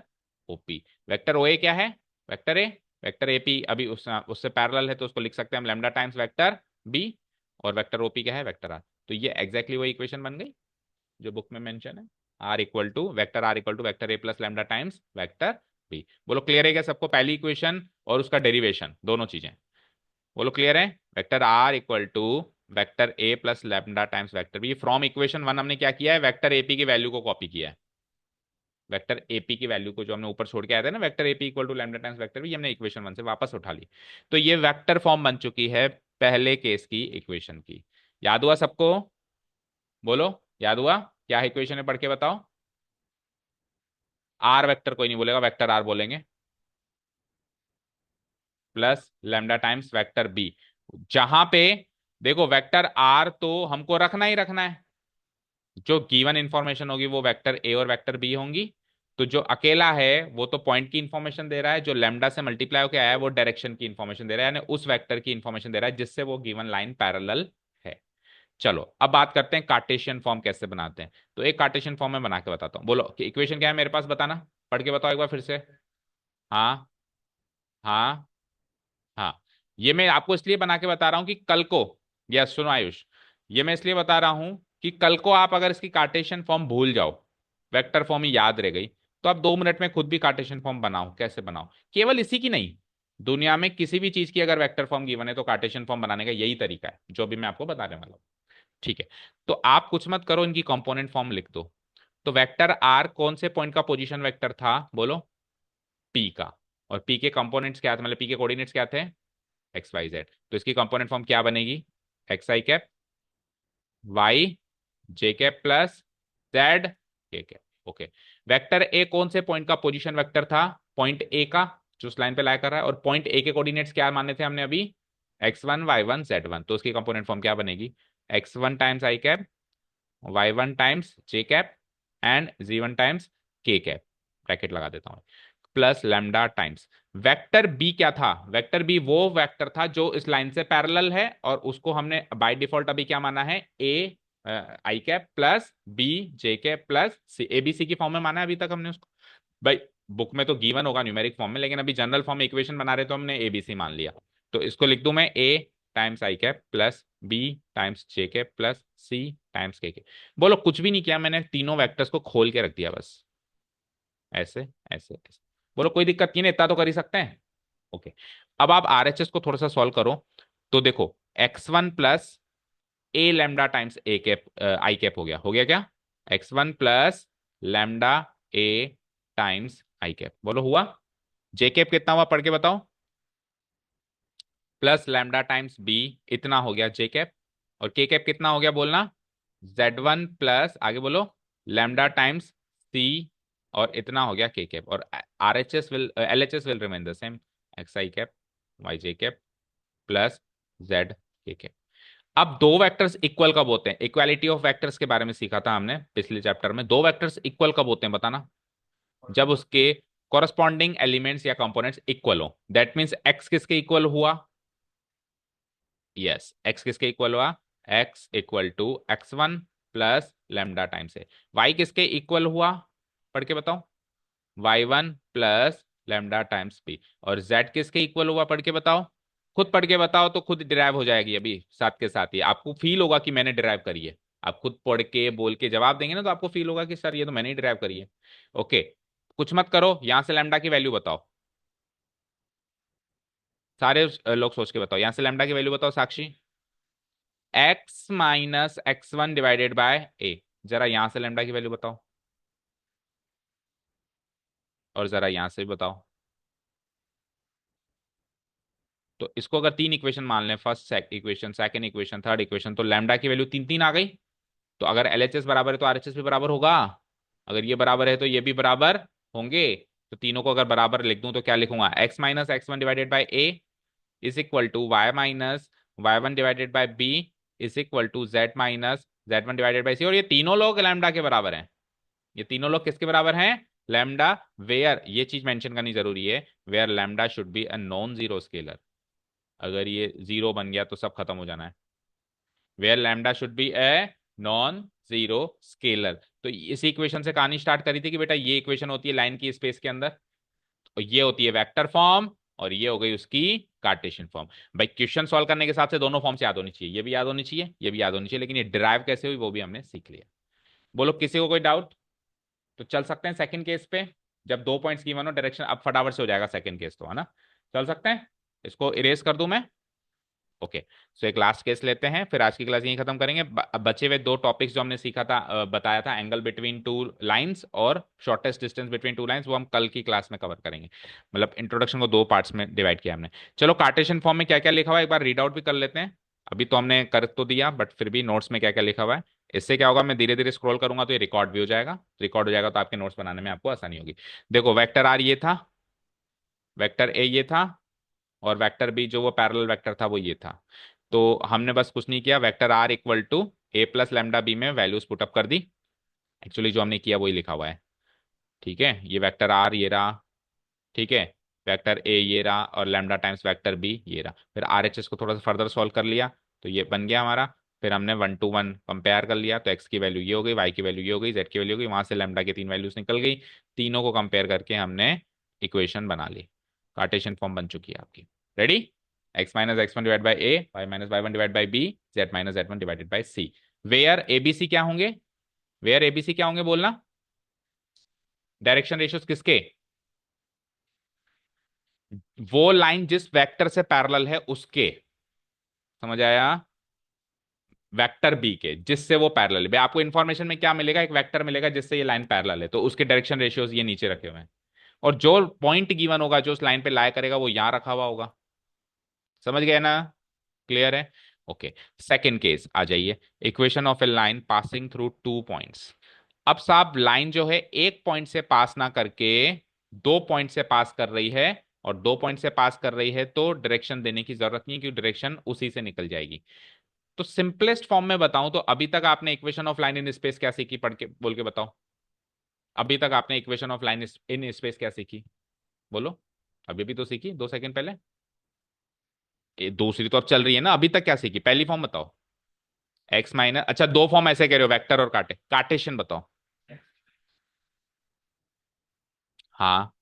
OP. Vector O A क्या है, vector A, vector A P अभी उससे पैरेलल है तो उसको लिख सकते हैं हम लैम्डा टाइम्स वेक्टर बी, और वेक्टर ओपी क्या है, वेक्टर आर। तो ये एग्जैक्टली वही इक्वेशन बन गई जो बुक में मेंशन है, r equal to vector A plus lambda times vector b. बोलो क्लियर है क्या सबको, पहली इक्वेशन और उसका डेरिवेशन दोनों चीजें, बोलो क्लियर है। Vector are equal to vector A plus lambda times vector b, from equation 1 हमने क्या किया है, वेक्टर एपी की वैल्यू को कॉपी किया है। वेक्टर एपी की वैल्यू को जो हमने ऊपर छोड़ के आया था ना, vector AP equal to lambda times vector b, हमने इक्वेशन 1 से वापस उठा ली। तो ये वेक्टर फॉर्म बन चुकी है पहले केस की इक्वेशन की। याद हुआ सबको, बोलो याद हुआ, क्या इक्वेशन है पढ़ के बताओ। आर वेक्टर कोई नहीं बोलेगा, वेक्टर आर बोलेंगे, plus lambda times vector b. जहां पे देखो वेक्टर आर तो हमको रखना ही रखना है, जो गिवन इंफॉर्मेशन होगी वो वेक्टर ए और वेक्टर बी होंगी। तो जो अकेला है वो तो पॉइंट की इंफॉर्मेशन दे रहा है, जो लेमडा से मल्टीप्लाई होकर आया है वो डायरेक्शन की इंफॉर्मेशन दे रहा है, यानी उस वेक्टर की इंफॉर्मेशन दे रहा है जिससे वो गिवन लाइन पैरेलल है। चलो अब बात करते हैं कार्टेशियन फॉर्म कैसे बनाते हैं। तो एक कार्टेशियन फॉर्म में बना के बताता हूँ, बोलो कि इक्वेशन क्या है मेरे पास, बताना, पढ़ के बताओ एक बार फिर से। हाँ, हाँ, हाँ। ये मैं आपको इसलिए बना के बता रहा हूं कि कल को, यस सुनो आयुष, ये मैं इसलिए बता रहा हूं कि कल को आप अगर इसकी कार्टेशियन फॉर्म भूल जाओ, वेक्टर फॉर्म ही याद रह गई, तो आप 2 मिनट में खुद भी कार्टेशियन फॉर्म बनाओ, कैसे बनाओ, केवल इसी की नहीं, दुनिया में किसी भी चीज की अगर वेक्टर फॉर्म गिवन है तो कार्टेशियन फॉर्म बनाने का यही तरीका है जो भी मैं आपको बताने वाला हूँ। ठीक है, तो आप कुछ मत करो, इनकी कंपोनेंट फॉर्म लिख दो। तो वेक्टर आर कौन से पॉइंट का पोजीशन वेक्टर था, बोलो, पी का। और पी के कंपोनेंट्स क्या थे, मतलब पी के कोऑर्डिनेट्स क्या थे, एक्स वाई जेड। तो इसकी कंपोनेंट फॉर्म क्या बनेगी, x i cap y j cap plus z k cap. Okay, vector A कौन से पॉइंट का पोजीशन वेक्टर था, पॉइंट ए का, जो उस लाइन पे लाई कर रहा है, और पॉइंट ए के कोऑर्डिनेट्स क्या माने थे हमने अभी, x1 y1 z1। तो उसकी कंपोनेंट फॉर्म क्या बनेगी, x1 times I cap, y1 times J cap, and z1 times k cap, bracket लगा देता हूं, plus lambda times vector b. क्या था, वेक्टर बी वो वेक्टर था जो इस लाइन से पैरेलल है, और उसको हमने बाय डिफॉल्ट अभी क्या माना है, A I cap plus B J cap plus C, ABC की फॉर्म में माना है अभी तक हमने उसको। भाई बुक में तो गिवन होगा न्यूमेरिक फॉर्म में, लेकिन अभी जनरल फॉर्म में इक्वेशन बना रहे तो हमने एबीसी मान लिया। तो इसको लिख दूं मैं, A times I cap plus B times J cap plus C times K. बोलो कुछ भी नहीं किया मैंने, तीनों वेक्टर्स को खोल के रख दिया बस, ऐसे ऐसे ऐसे। बोलो कोई दिक्कत नहीं है, इतना तो कर ही सकते हैं। ओके, अब आप आरएचएस को थोड़ा सा सॉल्व करो। तो देखो x1 plus A lambda times A cap I cap हो गया क्या, x1 प्लस लैम्डा ए टाइम्स आई कैप, बोलो हुआ। जे कैप कितना हुआ पढ़ के बताओ, प्लस लैम्डा टाइम्स बी, इतना हो गया जे कैप। और के कैप कितना हो गया बोलना, z1 प्लस आगे बोलो लैम्डा टाइम्स सी, और इतना हो गया के कैप। और RHS will LHS will remain the same, x i cap y j cap plus z k cap. अब दो वेक्टर्स इक्वल कब होते हैं, इक्वालिटी ऑफ वेक्टर्स के बारे में सीखा था हमने पिछले चैप्टर में, दो वेक्टर्स इक्वल कब होते हैं बताना, जब उसके कॉरस्पॉन्डिंग एलिमेंट्स या कंपोनेंट्स इक्वल हो। दैट मीन्स एक्स किसके इक्वल हुआ, यस एक्स किसके इक्वल हुआ, x equal to x1 plus lambda times है। वाई किसके इक्वल हुआ, पढ़ के बताओ, y1 plus lambda times b. और z किसके इक्वल हुआ, पढ़ के बताओ, खुद पढ़ के बताओ तो खुद डिराइव हो जाएगी, अभी साथ के साथ ही आपको फील होगा कि मैंने डिराइव करी है। आप खुद पढ़ के बोल के जवाब देंगे ना तो आपको फील होगा कि सर ये तो मैंने ही डिराइव करी है। ओके, कुछ मत करो, यहां से लैम्डा की वैल्यू बताओ, सारे लोग सोच के बताओ, यहां से लैम्डा की वैल्यू बताओ साक्षी, x minus x one divided by A. जरा यहां से लैम्डा की वैल्यू बताओ, और जरा यहां से भी बताओ। तो इसको अगर तीन इक्वेशन मान लें, first equation, second equation, third equation, तो लैम्डा की वैल्यू तीन तीन आ गई। तो अगर एलएचएस बराबर है तो आरएचएस भी बराबर होगा। अगर ये बराबर है तो ये भी बराबर होंगे। तो तीनों को अगर बराबर लिख दूं तो क्या लिखूंगा, X minus x one divided by A is equal to Y minus Y one divided by B is equal to Z minus Z one divided by C. और ये तीनों लोग लैम्डा के बराबर हैं। ये तीनों लोग किसके बराबर हैं, लैम्डा। वेयर, ये चीज मेंशन करनी जरूरी है, where lambda should be a non zero scalar. अगर ये जीरो बन गया तो सब खत्म हो जाना है। Where lambda should be a non zero scalar. तो इसी इक्वेशन से कहानी स्टार्ट करी थी कि बेटा ये इक्वेशन होती है लाइन की स्पेस के अंदर, और ये होती है वेक्टर फॉर्म, और ये हो गई उसकी कार्टेशियन फॉर्म। भाई क्वेश्चन सॉल्व करने के हिसाब से दोनों फॉर्म्स याद होनी चाहिए, ये भी याद होनी चाहिए, ये भी याद होनी चाहिए, लेकिन ये डिराइव कैसे हुई वो भी हमने सीख लिया। बोलो किसी को कोई डाउट? तो चल सकते हैं सेकंड केस पे। जब दो पॉइंट्स गिवन हो, डायरेक्शन अब फटाफट से हो जाएगा सेकंड केस तो, है ना? चल सकते हैं, इसको इरेज कर दूं मैं। ओके, सो एक लास्ट केस लेते हैं, फिर आज की क्लास यहीं खत्म करेंगे। अब बचे हुए दो टॉपिक्स जो हमने सीखा था, बताया था, एंगल बिटवीन टू लाइंस और shortest distance between two lines, वो हम कल की क्लास में कवर करेंगे। मतलब इंट्रोडक्शन को दो पार्ट्स में डिवाइड किया हमने। चलो कार्टेशियन फॉर्म में क्या क्या लिखा हुआ है एक बार रीड आउट भी कर लेते हैं। अभी तो हमने कर तो दिया, बट फिर भी नोट्स में क्या क्या लिखा हुआ है। इससे क्या होगा, मैं धीरे धीरे स्क्रॉल करूंगा तो ये रिकॉर्ड भी हो जाएगा। रिकॉर्ड हो जाएगा तो आपके नोट्स बनाने में आपको आसानी होगी। देखो वेक्टर आर ये था, वेक्टर ए ये था, और वेक्टर बी जो वो पैरेलल वेक्टर था वो ये था। तो हमने बस कुछ नहीं किया, vector are equal to A plus lambda b में वैल्यूज पुटअप कर दी। एक्चुअली जो हमने किया वही लिखा हुआ है। ठीक है, ये वेक्टर आर ये रहा, ठीक है, वेक्टर ए ये रहा, और लेमडा टाइम्स वेक्टर बी ये रहा। फिर आरएचएस को थोड़ा सा फर्दर सॉल्व कर लिया तो ये बन गया हमारा। फिर हमने वन टू वन कंपेयर कर लिया, तो एक्स की वैल्यू ये हो गई, वाई की वैल्यू ये हो गई, जेड की वैल्यू हो गई, वहां से लेमडा की तीन वैल्यूज निकल गई। तीनों को कंपेयर करके हमने इक्वेशन बना ली। कार्टेशियन फॉर्म बन चुकी है आपकी। Ready? X minus x one divide by a, y minus Y one divide by b, z minus Z one divided by c. Where a b c क्या होंगे, वेयर एबीसी क्या होंगे बोलना? डायरेक्शन रेशियोज किसके? वो लाइन जिस वेक्टर से पैरेलल है उसके। समझ आया? वेक्टर बी के जिससे वो पैरेलल है। भाई आपको इन्फॉर्मेशन में क्या मिलेगा, एक वेक्टर मिलेगा जिससे ये लाइन पैरेलल है, तो उसके डायरेक्शन रेशियोज ये नीचे रखे हुए हैं। और जो पॉइंट गिवन होगा जो उस लाइन पे लाया करेगा वो यहां रखा हुआ होगा। समझ गए ना? क्लियर है? ओके, सेकंड केस आ जाइए। Equation of a line passing through two points. अब साहब लाइन जो है एक पॉइंट से पास ना करके दो पॉइंट से पास कर रही है, और दो पॉइंट से पास कर रही है तो डायरेक्शन देने की जरूरत नहीं है, क्योंकि डायरेक्शन उसी से निकल जाएगी। तो सिंपलेस्ट फॉर्म में बताऊं तो अभी तक आपने equation of line in space क्या सीखी, पढ़ के बोल के बताओ। अभी तक आपने equation of line in space क्या सीखी? बोलो। अभी भी तो सीखी 2 सेकंड पहले। दूसरी तो अब चल रही है ना, अभी तक क्या सीखी, पहली फॉर्म बताओ। एक्स माइनस, अच्छा दो फॉर्म ऐसे कह रहे हो, वेक्टर और कार्टेशियन बताओ। हाँ।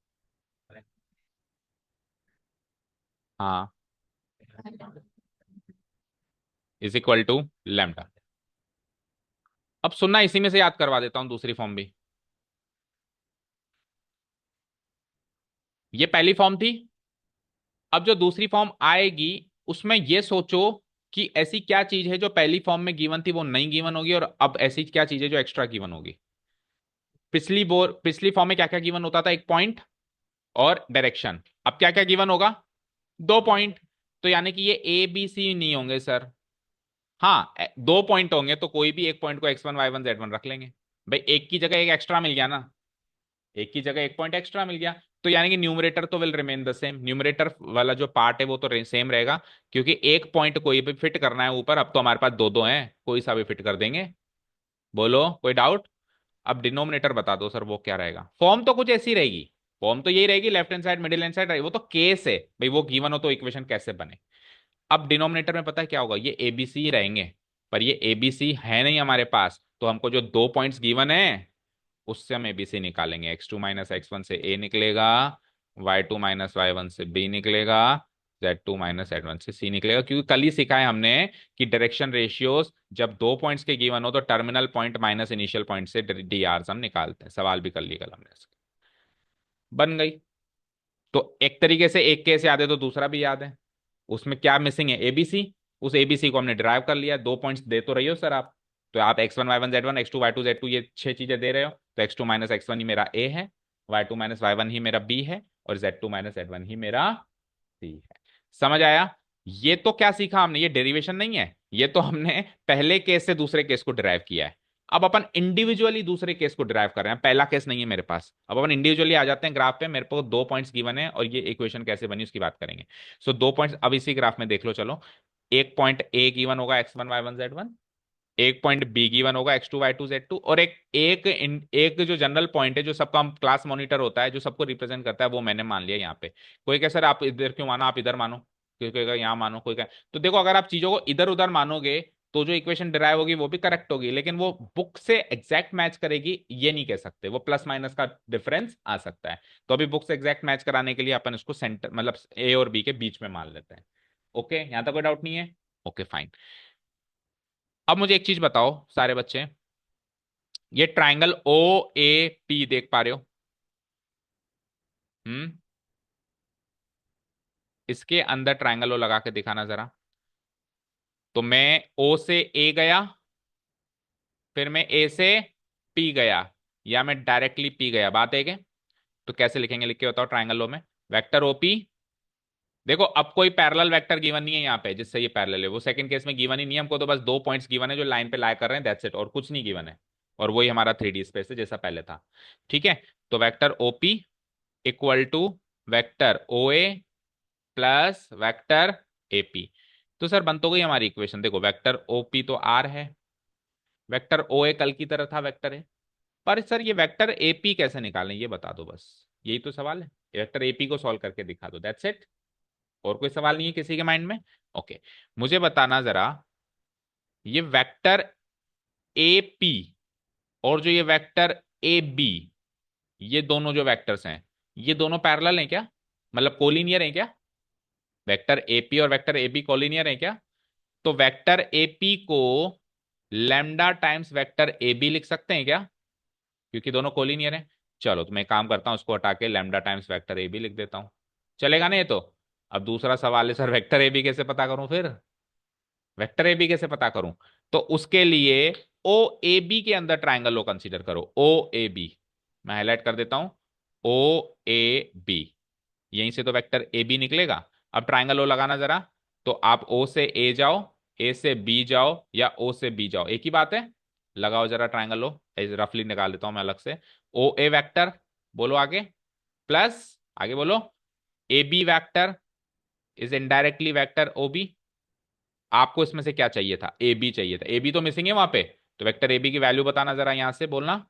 हाँ, इज इक्वल टू लेमडा। अब सुनना, इसी में से याद करवा देता हूं दूसरी फॉर्म भी। ये पहली फॉर्म थी। अब जो दूसरी फॉर्म आएगी उसमें ये सोचो कि ऐसी क्या चीज है जो पहली फॉर्म में गिवन थी वो नहीं गिवन होगी, और अब ऐसी क्या चीज है जो एक्स्ट्रा गिवन होगी। पिछली फॉर्म में क्या क्या गिवन होता था, एक पॉइंट और डायरेक्शन। अब क्या क्या गिवन होगा, दो पॉइंट। तो यानी कि ये ए बी सी नहीं होंगे सर। हाँ, दो पॉइंट होंगे तो कोई भी एक पॉइंट को x one y one z one रख लेंगे। भाई एक की जगह एक एक्स्ट्रा मिल गया ना, एक की जगह एक पॉइंट एक्स्ट्रा मिल गया। तो यानी कि न्यूमरेटर तो will remain the same, numerator वाला जो पार्ट है वो तो सेम रहेगा, क्योंकि एक पॉइंट कोई भी फिट करना है ऊपर, अब तो हमारे पास दो दो हैं, कोई सा भी फिट कर देंगे। बोलो कोई डाउट? अब डिनोमिनेटर बता दो सर वो क्या रहेगा। फॉर्म तो कुछ ऐसी रहेगी, फॉर्म तो यही रहेगी, left hand side middle hand side रहेगी, वो तो केस है भाई, वो गिवन हो तो इक्वेशन कैसे बने। अब डिनोमिनेटर में पता है क्या होगा, ये एबीसी रहेंगे, पर ये एबीसी है नहीं हमारे पास, तो हमको जो दो पॉइंट्स गिवन है उससे हम एबीसी निकालेंगे। X two minus x one से ए निकलेगा, y two minus Y one से बी निकलेगा, z two minus Z one से सी निकलेगा। क्योंकि कल ही सिखाया हमने कि डायरेक्शन रेशियोज जब दो पॉइंट्स के गिवन हो तो terminal point minus initial point से डी आर हम निकालते हैं, सवाल भी कर लिया कल हमने इसका। बन गई। तो एक तरीके से एक केस याद है तो दूसरा भी याद है। उसमें क्या मिसिंग है, एबीसी। उस एबीसी को हमने डिराइव कर लिया, दो पॉइंट्स दे तो रही हो सर आप। तो आप x1 y1 z1 x2 y2 z2 ये 6 चीजें दे रहे हो, तो x2 माइनस x1 ही मेरा a है, y2 माइनस y1 ही मेरा b है, और z2 माइनस z1 ही मेरा c है। समझ आया? ये तो क्या सीखा हमने, ये डेरिवेशन नहीं है, ये तो हमने पहले केस से दूसरे केस को डिराइव किया है। अब अपन इंडिविजुअली दूसरे केस को डिराइव कर रहे हैं, पहला केस नहीं है मेरे पास। अब अपन इंडिविजुअली आ जाते हैं ग्राफ पे, मेरे को 2 पॉइंट्स गिवन है और ये इक्वेशन कैसे बनी उसकी बात करेंगे। सो 2 पॉइंट्स अब इसी ग्राफ में देख लो चलो। एक पॉइंट ए गिवन होगा x1 y1 z1, एक पॉइंट बी गिवन होगा x2 y2 z2, और एक जो जनरल पॉइंट है जो सबका क्लास मॉनिटर होता है जो सबको रिप्रेजेंट करता है वो मैंने मान लिया यहाँ पे। कोई कहे सर आप इधर क्यों मानो, आप इधर मानो, कोई कहेगा यहाँ मानो, कोई कहे। तो देखो अगर आप चीजों को इधर उधर मानोगे तो जो इक्वेशन डिराइव होगी वो भी करेक्ट होगी, लेकिन वो बुक से एग्जैक्ट मैच करेगी ये नहीं कह सकते, वो प्लस माइनस का डिफरेंस आ सकता है। तो अभी बुक से एग्जैक्ट मैच कराने के लिए अपन इसको सेंटर मतलब ए और बी के बीच में मान लेते हैं। ओके, यहाँ तक कोई डाउट नहीं है? Okay fine. अब मुझे एक चीज बताओ सारे बच्चे, ये ट्राइंगल ओ ए पी देख पा रहे हो? हम्म, इसके अंदर ट्राइंगल ओ लगा के दिखाना जरा। तो मैं ओ से ए गया, फिर मैं ए से पी गया, या मैं डायरेक्टली पी गया, बात है क्या? तो कैसे लिखेंगे, लिख के बताओ ट्राइंगल ओ में। वेक्टर ओपी, देखो अब कोई पैरेलल वेक्टर गिवन नहीं है यहाँ पे जिससे ये पैरेलल है, वो सेकंड केस में गिवन ही नहीं है हमको, तो बस 2 पॉइंट्स गिवन है जो लाइन पे लाई कर रहे हैं, दैट्स इट, और कुछ नहीं गिवन है। और वही हमारा 3D स्पेस है जैसा पहले था। ठीक है, तो vector OP equal to vector O A plus vector AP. तो सर बन तो गई हमारी इक्वेशन, देखो वेक्टर ओपी तो आर है, वेक्टर ओ ए कल की तरह था वेक्टर है, पर सर ये वेक्टर एपी कैसे निकालें ये बता दो बस, यही तो सवाल है। वेक्टर एपी को सॉल्व करके दिखा दो, दैट्स इट। और कोई सवाल नहीं है किसी के माइंड में? ओके, मुझे बताना जरा, ये वेक्टर ए पी और जो ये वेक्टर ए बी, ये दोनों जो वेक्टर्स हैं ये दोनों पैरेलल हैं क्या, मतलब कोलिनियर हैं क्या? वेक्टर एपी और वेक्टर ए बी कोलिनियर हैं क्या? तो वेक्टर एपी को lambda times vector A B लिख सकते हैं क्या, क्योंकि दोनों कोलिनियर हैं। चलो तो मैं काम करता हूं, उसको हटा के lambda times vector A B लिख देता हूं, चलेगा ना ये तो? अब दूसरा सवाल है सर वेक्टर ए बी कैसे पता करूं फिर, वेक्टर ए बी कैसे पता करूं? तो उसके लिए ओ ए बी के अंदर ट्राइंगल लो कंसीडर करो, ओ ए बी, मैं हाईलाइट कर देता हूं, ओ ए बी, यहीं से तो वेक्टर ए बी निकलेगा। अब ट्राइंगल लो लगाना जरा, तो आप ओ से ए जाओ, ए से बी जाओ, या ओ से बी जाओ, एक ही बात है। लगाओ जरा ट्राइंगल लो, रफली निकाल देता हूं मैं अलग से। ओ ए वैक्टर, बोलो आगे, प्लस आगे बोलो, A B vector is indirectly vector O B. आपको इसमें से क्या चाहिए था, ए बी चाहिए था, ए बी तो मिसिंग है वहां पे, तो वेक्टर ए बी की वैल्यू बताना जरा यहां से, बोलना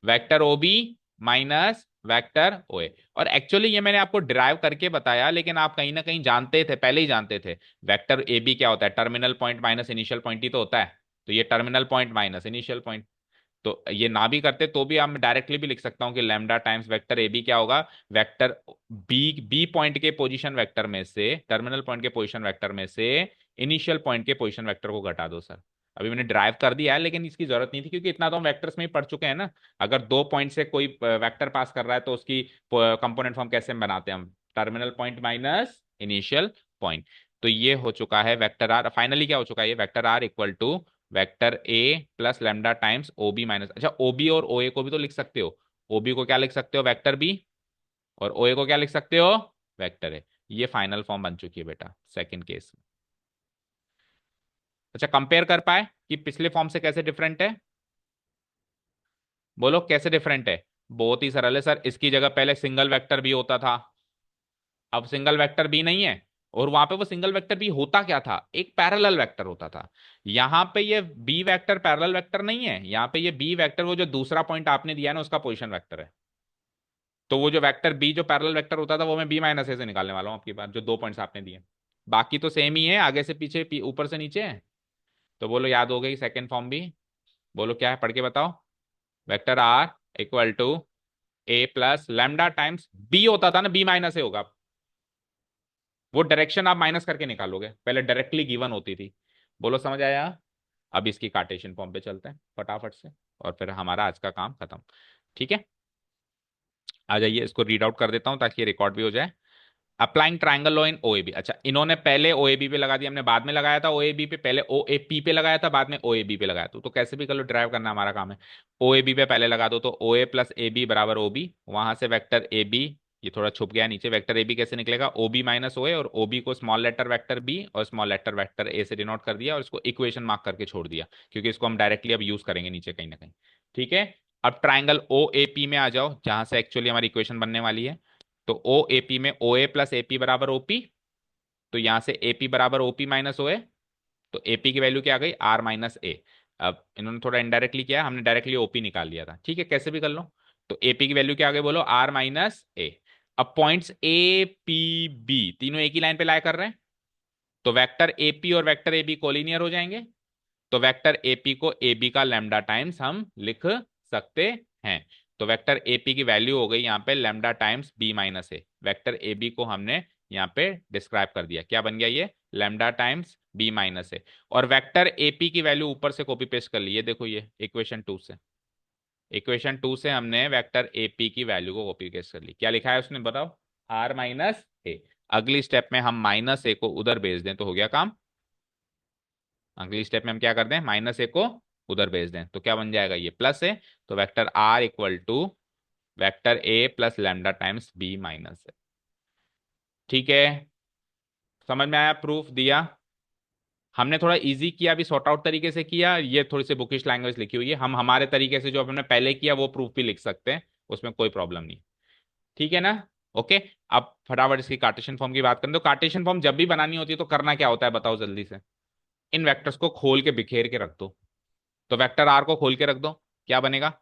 vector O B minus vector O A. और एक्चुअली ये मैंने आपको डिराइव करके बताया, लेकिन आप कहीं ना कहीं जानते थे, पहले ही जानते थे। वेक्टर ए बी क्या होता है, terminal point minus initial point ही तो होता है। तो ये terminal point minus initial point, तो ये ना भी करते तो भी हम डायरेक्टली भी लिख सकता हूं कि lambda times vector A B क्या होगा, वेक्टर बी, बी पॉइंट के पोजीशन वेक्टर में से, टर्मिनल पॉइंट के पोजीशन वेक्टर में से इनिशियल पॉइंट के पोजीशन वेक्टर को घटा दो सर। अभी मैंने ड्राइव कर दिया है लेकिन इसकी जरूरत नहीं थी, क्योंकि इतना तो हम वेक्टर्स में ही पढ़ चुके हैं ना। अगर 2 पॉइंट से कोई वेक्टर पास कर रहा है तो उसकी कंपोनेंट फॉर्म कैसे बनाते हैं हम, terminal point minus initial point. तो ये हो चुका है वेक्टर आर, फाइनली क्या हो चुका है, ये vector are equal to vector A plus lambda times O B minus, अच्छा ओ बी और ओ ए को भी तो लिख सकते हो, ओ बी को क्या लिख सकते हो, वेक्टर बी, और ओ ए को क्या लिख सकते हो, वेक्टर ए। ये फाइनल फॉर्म बन चुकी है बेटा सेकंड केस में। अच्छा कंपेयर कर पाए कि पिछले फॉर्म से कैसे डिफरेंट है, बोलो कैसे डिफरेंट है? बहुत ही सरल है सर, इसकी जगह पहले सिंगल वेक्टर भी होता था, अब सिंगल वेक्टर भी नहीं है। और वहां पे वो सिंगल वेक्टर भी होता क्या था, एक पैरेलल वेक्टर होता था। यहां पे ये बी वेक्टर पैरेलल वेक्टर नहीं है, यहाँ पे ये बी वेक्टर वो जो दूसरा पॉइंट आपने दिया है ना उसका पोजीशन वेक्टर है। तो वो जो वेक्टर बी जो पैरेलल वेक्टर होता था वो मैं बी माइनस ए से निकालने वाला हूँ आपकी बात, जो 2 पॉइंट्स आपने दिए। बाकी तो सेम ही है, आगे से पीछे ऊपर से नीचे है। तो बोलो याद हो गई सेकेंड फॉर्म भी, बोलो क्या है पढ़ के बताओ। Vector are equal to A plus lambda times B होता था ना, बी माइनस ए होगा, वो डायरेक्शन आप माइनस करके निकालोगे, पहले डायरेक्टली गिवन होती थी। बोलो समझ आया? अब इसकी कार्टेशियन फॉर्म पे चलते हैं फटाफट से, और फिर हमारा आज का काम खत्म। ठीक है, आ जाइए, इसको रीड आउट कर देता हूं ताकि रिकॉर्ड भी हो जाए। Applying triangle law in OAB. अच्छा, इन्होंने पहले ओएबी पे लगा दिया, हमने बाद में लगाया था ओएबी पे, पहले ओएपी पे लगाया था, बाद में ओएबी पे लगाया था। तो कैसे भी कर लो, ड्राइव करना हमारा काम है। ओएबी पे पहले लगा दो, तो ओए प्लस ए बी बराबर ओबी, वहां से वेक्टर ए बी, ये थोड़ा छुप गया नीचे, वेक्टर ए बी कैसे निकलेगा, ओबी माइनस ओए, और ओबी को स्मॉल लेटर वेक्टर बी और स्मॉल लेटर वेक्टर ए से डिनोट कर दिया, और इसको इक्वेशन मार्क करके छोड़ दिया, क्योंकि इसको हम डायरेक्टली अब यूज करेंगे नीचे कहीं ना कहीं। ठीक है, अब ट्राइंगल ओ ए पी में आ जाओ, जहां से एक्चुअली हमारी इक्वेशन बनने वाली है। तो ओ ए पी में ओ ए प्लस ए पी बराबर ओपी, तो यहां से ए पी बराबर ओपी माइनस ओ ए, तो एपी की वैल्यू क्या आ गई, आर माइनस ए। अब इन्होंने थोड़ा इनडायरेक्टली किया, हमने डायरेक्टली ओपी निकाल लिया था। ठीक है, कैसे भी कर लो। तो एपी की वैल्यू क्या आ गई, बोलो आर माइनस ए। अब पॉइंट्स ए पी बी तीनों एक ही लाइन पे लाया कर रहे हैं, तो वेक्टर एपी और वेक्टर ए बी कोलिनियर हो जाएंगे। तो वेक्टर एपी को ए बी का लैम्डा टाइम्स हम लिख सकते हैं। तो वेक्टर एपी की वैल्यू हो गई यहाँ पे lambda times B minus A. Vector A B को हमने यहाँ पे डिस्क्राइब कर दिया, क्या बन गया ये, लैम्डा टाइम्स बी माइनस ए। और वेक्टर एपी की वैल्यू ऊपर से कॉपी पेस्ट कर ली, ये देखो ये इक्वेशन टू से, इक्वेशन टू से हमने वेक्टर एपी की वैल्यू को कॉपी पेस्ट कर ली। क्या लिखा है उसने बताओ, आर माइनस ए। अगली स्टेप में हम माइनस ए को उधर भेज दें तो हो गया काम। अगली स्टेप में हम क्या कर दें, माइनस ए को उधर भेज दें, तो क्या बन जाएगा, ये प्लस है। तो vector are equal to vector A plus lambda times B minus है। ठीक है, समझ में आया, प्रूफ दिया। हमने थोड़ा इजी किया, अभी सॉर्ट आउट तरीके से किया, ये थोड़ी सी बुकिश लैंग्वेज लिखी हुई है, हम हमारे तरीके से जो हमने पहले किया वो प्रूफ भी लिख सकते हैं, उसमें कोई प्रॉब्लम नहीं। ठीक है ना, ओके। अब फटाफट इसकी कार्टेशियन फॉर्म की बात करें, तो कार्टेशियन फॉर्म जब भी बनानी होती है तो करना क्या होता है बताओ जल्दी से, इन वेक्टर्स को खोल के बिखेर के रख दो। तो वेक्टर आर को खोल के रख दो, क्या बनेगा,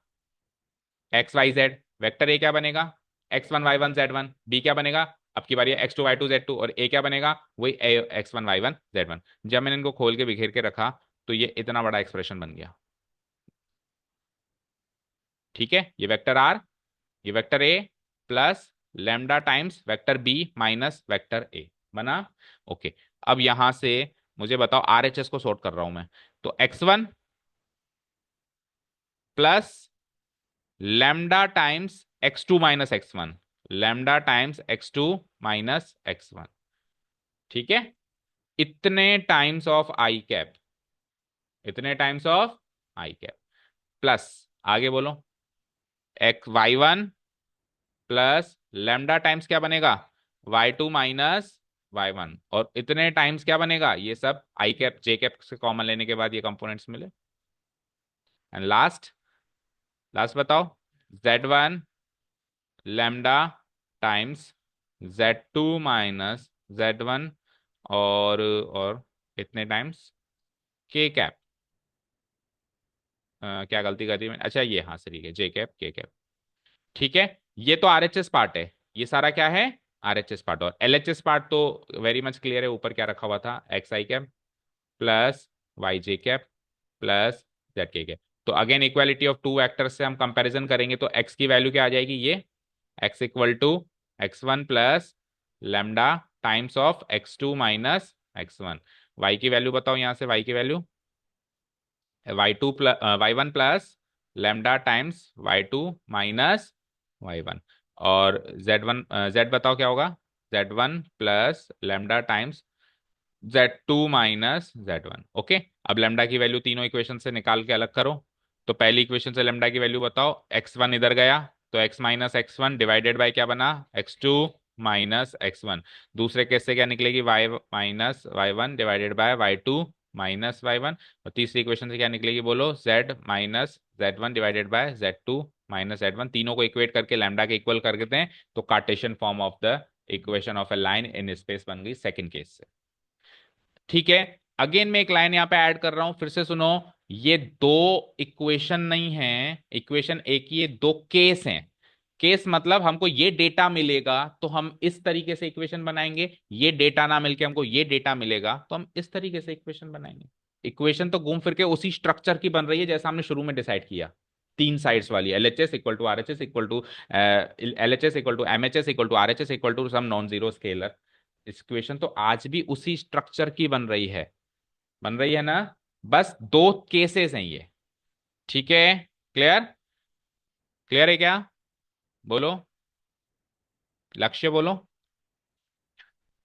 x y z. Vector A क्या बनेगा, x one y one z one. B क्या बनेगा, अब की बारी x two y two z two. और ए क्या बनेगा, वही x one y one z one. जब मैंने इनको खोल के बिखेर के रखा, तो ये इतना बड़ा एक्सप्रेशन बन गया। ठीक है, ये वेक्टर आर, ये vector A plus lambda times vector B minus vector A बना। ओके, अब यहां से मुझे बताओ, आर एच एस को सॉर्ट कर रहा हूं मैं, तो x one plus lambda times x two minus x one, lambda times x two minus x one. ठीक है, इतने टाइम्स ऑफ आई कैप, इतने times of I cap, plus आगे बोलो x y one plus lambda times क्या बनेगा, y two minus Y one, और इतने टाइम्स क्या बनेगा, ये सब आई कैप जे कैप से कॉमन लेने के बाद ये कंपोनेंट्स मिले। एंड लास्ट, लास्ट बताओ, z one lambda times z two minus Z one, और इतने टाइम्स के कैप, क्या गलती कर दी मैंने, अच्छा ये हाँ सही है, जे कैप के कैप। ठीक है, ये तो आरएचएस पार्ट है, ये सारा क्या है, आरएचएस पार्ट। और एलएचएस पार्ट तो वेरी मच क्लियर है, ऊपर क्या रखा हुआ था, x i cap plus Y j cap plus z k cap. तो again equality of two vectors से हम कंपैरिजन करेंगे, तो एक्स की वैल्यू क्या आ जाएगी, ये x equal to x one plus lambda times of x two minus x one. Y की वैल्यू बताओ, यहां से वाई की value y two plus y one plus lambda times y two minus Y one. और जेड वन, जेड बताओ क्या होगा, z one plus lambda times z two minus Z one. Okay, अब लेमडा की वैल्यू तीनों इक्वेशन से निकाल के अलग करो। तो पहली इक्वेशन से लेमडा की वैल्यू बताओ, एक्स वन इधर गया, तो x minus x one divided by क्या बना, x two minus x one. दूसरे केस से क्या निकलेगी, y minus Y one divided by y two minus Y one. और तीसरी इक्वेशन से क्या निकलेगी, बोलो z minus Z one divided by z two minus Z one. तीनों को इक्वेट करके लैम्डा के इक्वल कर देते हैं, तो Cartesian form of the equation of a line in space बन गई सेकंड केस से। ठीक है, अगेन मैं एक लाइन यहां पे ऐड कर रहा हूं, फिर से सुनो, ये दो इक्वेशन नहीं है, इक्वेशन एक ही, ये दो केस हैं। केस मतलब हमको ये डेटा मिलेगा तो हम इस तरीके से इक्वेशन बनाएंगे, ये डेटा ना मिलके हमको ये डेटा मिलेगा तो हम इस तरीके से इक्वेशन बनाएंगे। इक्वेशन तो घूम फिर के उसी स्ट्रक्चर की बन रही है जैसा हमने शुरू में डिसाइड किया, तीन साइड्स वाली, L H S equal to R H S equal to L H S equal to M H S equal to R H S equal to some non zero scalar. Equation तो आज भी उसी स्ट्रक्चर की बन रही है, बन रही है ना, बस दो केसेस हैं ये। ठीक है, क्लियर, क्लियर है क्या, बोलो, लक्ष्य बोलो।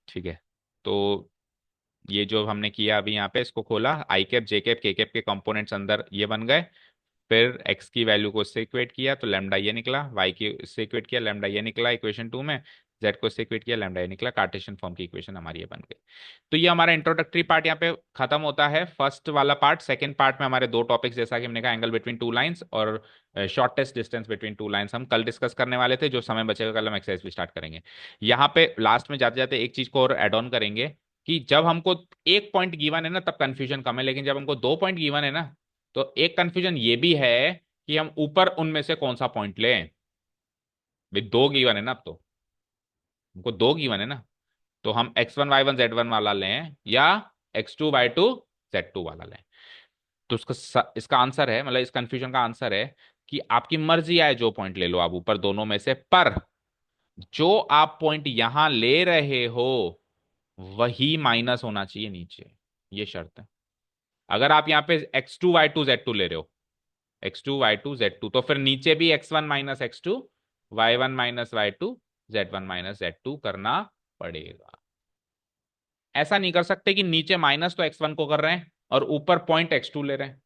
ठीक है। तो ये जो हमने किया अभी यहाँ पे, इसको खोला, आई कैप जे कैप के कैप के कंपोनेंट्स अंदर ये बन गए। फिर एक्स की वैल्यू को इससे इक्वेट किया तो लैम्डा ये निकला, वाई की इससे इक्वेट किया लैम्डा ये निकला इक्वेशन 2 में, जेड को इससे इक्वेट किया लैम्डा ये निकला, कार्टेशियन फॉर्म की इक्वेशन हमारी ये बन गई। तो ये हमारा इंट्रोडक्टरी पार्ट यहाँ पे खत्म होता है, फर्स्ट वाला पार्ट। सेकंड पार्ट में हमारे दो टॉपिक्स, जैसा कि हमने कहा, एंगल बिटवीन टू लाइंस और shortest distance between two lines, हम कल डिस्कस करने वाले थे। जो समय बचेगा कल हम एक्सरसाइज भी स्टार्ट करेंगे। यहाँ पे लास्ट में जाते जाते एक चीज को और एड ऑन करेंगे कि जब हमको एक पॉइंट गिवन है ना तब कंफ्यूजन कम है, लेकिन जब हमको दो पॉइंट गिवन है ना तो एक कंफ्यूजन ये भी है कि हम ऊपर उनमें से कौन सा पॉइंट लें। भाई दो गिवन है ना, अब तो हमको दो गिवन है ना, तो हम x1 y1 z1 वाला लें या x2 y2 z2 वाला लें। तो इसका आंसर है, मतलब इस कंफ्यूजन का आंसर है कि आपकी मर्जी आए जो पॉइंट ले लो आप ऊपर दोनों में से, पर जो आप पॉइंट यहां ले रहे हो वही माइनस होना चाहिए नीचे, ये शर्त है। अगर आप यहाँ पे x2 y2 z2 ले रहे हो, x2 y2 z2, तो फिर नीचे भी x1 - x2 y1 - y2 z1 - z2 करना पड़ेगा। ऐसा नहीं कर सकते कि नीचे माइनस तो x1 को कर रहे हैं और ऊपर पॉइंट x2 ले रहे हैं,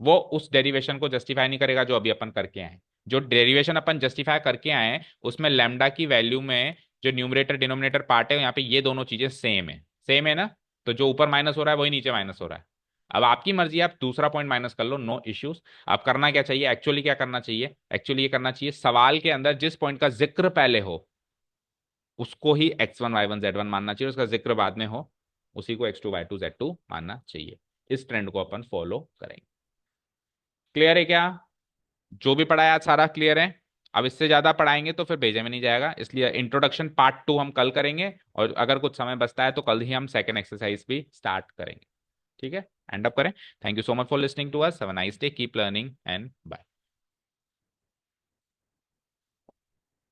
वो उस डेरिवेशन को जस्टिफाई नहीं करेगा जो अभी अपन करके आए हैं। जो डेरिवेशन अपन जस्टिफाई करके आए हैं उसमें लैम्डा की वैल्यू में जो न्यूमरेटर डिनोमिनेटर पार्ट है यहाँ पे ये दोनों चीजें सेम है, सेम है ना। तो जो ऊपर माइनस हो रहा है वही नीचे माइनस हो रहा है। अब आपकी मर्जी, आप दूसरा पॉइंट माइनस कर लो, नो इश्यूज। आप करना क्या चाहिए, एक्चुअली क्या करना चाहिए, एक्चुअली ये करना चाहिए सवाल के अंदर जिस पॉइंट का जिक्र पहले हो उसको ही x1 y1 z1 मानना चाहिए, उसका जिक्र बाद में हो उसी को x2 y2 z2 मानना चाहिए। इस ट्रेंड को अपन फॉलो करेंगे। क्लियर है क्या? जो भी पढ़ाया आज सारा क्लियर है? अब इससे ज्यादा पढ़ाएंगे तो फिर भेजे में नहीं जाएगा, इसलिए इंट्रोडक्शन पार्ट 2 हम कल करेंगे, और अगर कुछ समय बचता है तो कल ही हम सेकंड एक्सरसाइज भी स्टार्ट करेंगे। ठीक है, एंड अप करें। Thank you so much for listening to us, have a nice day, keep learning and bye.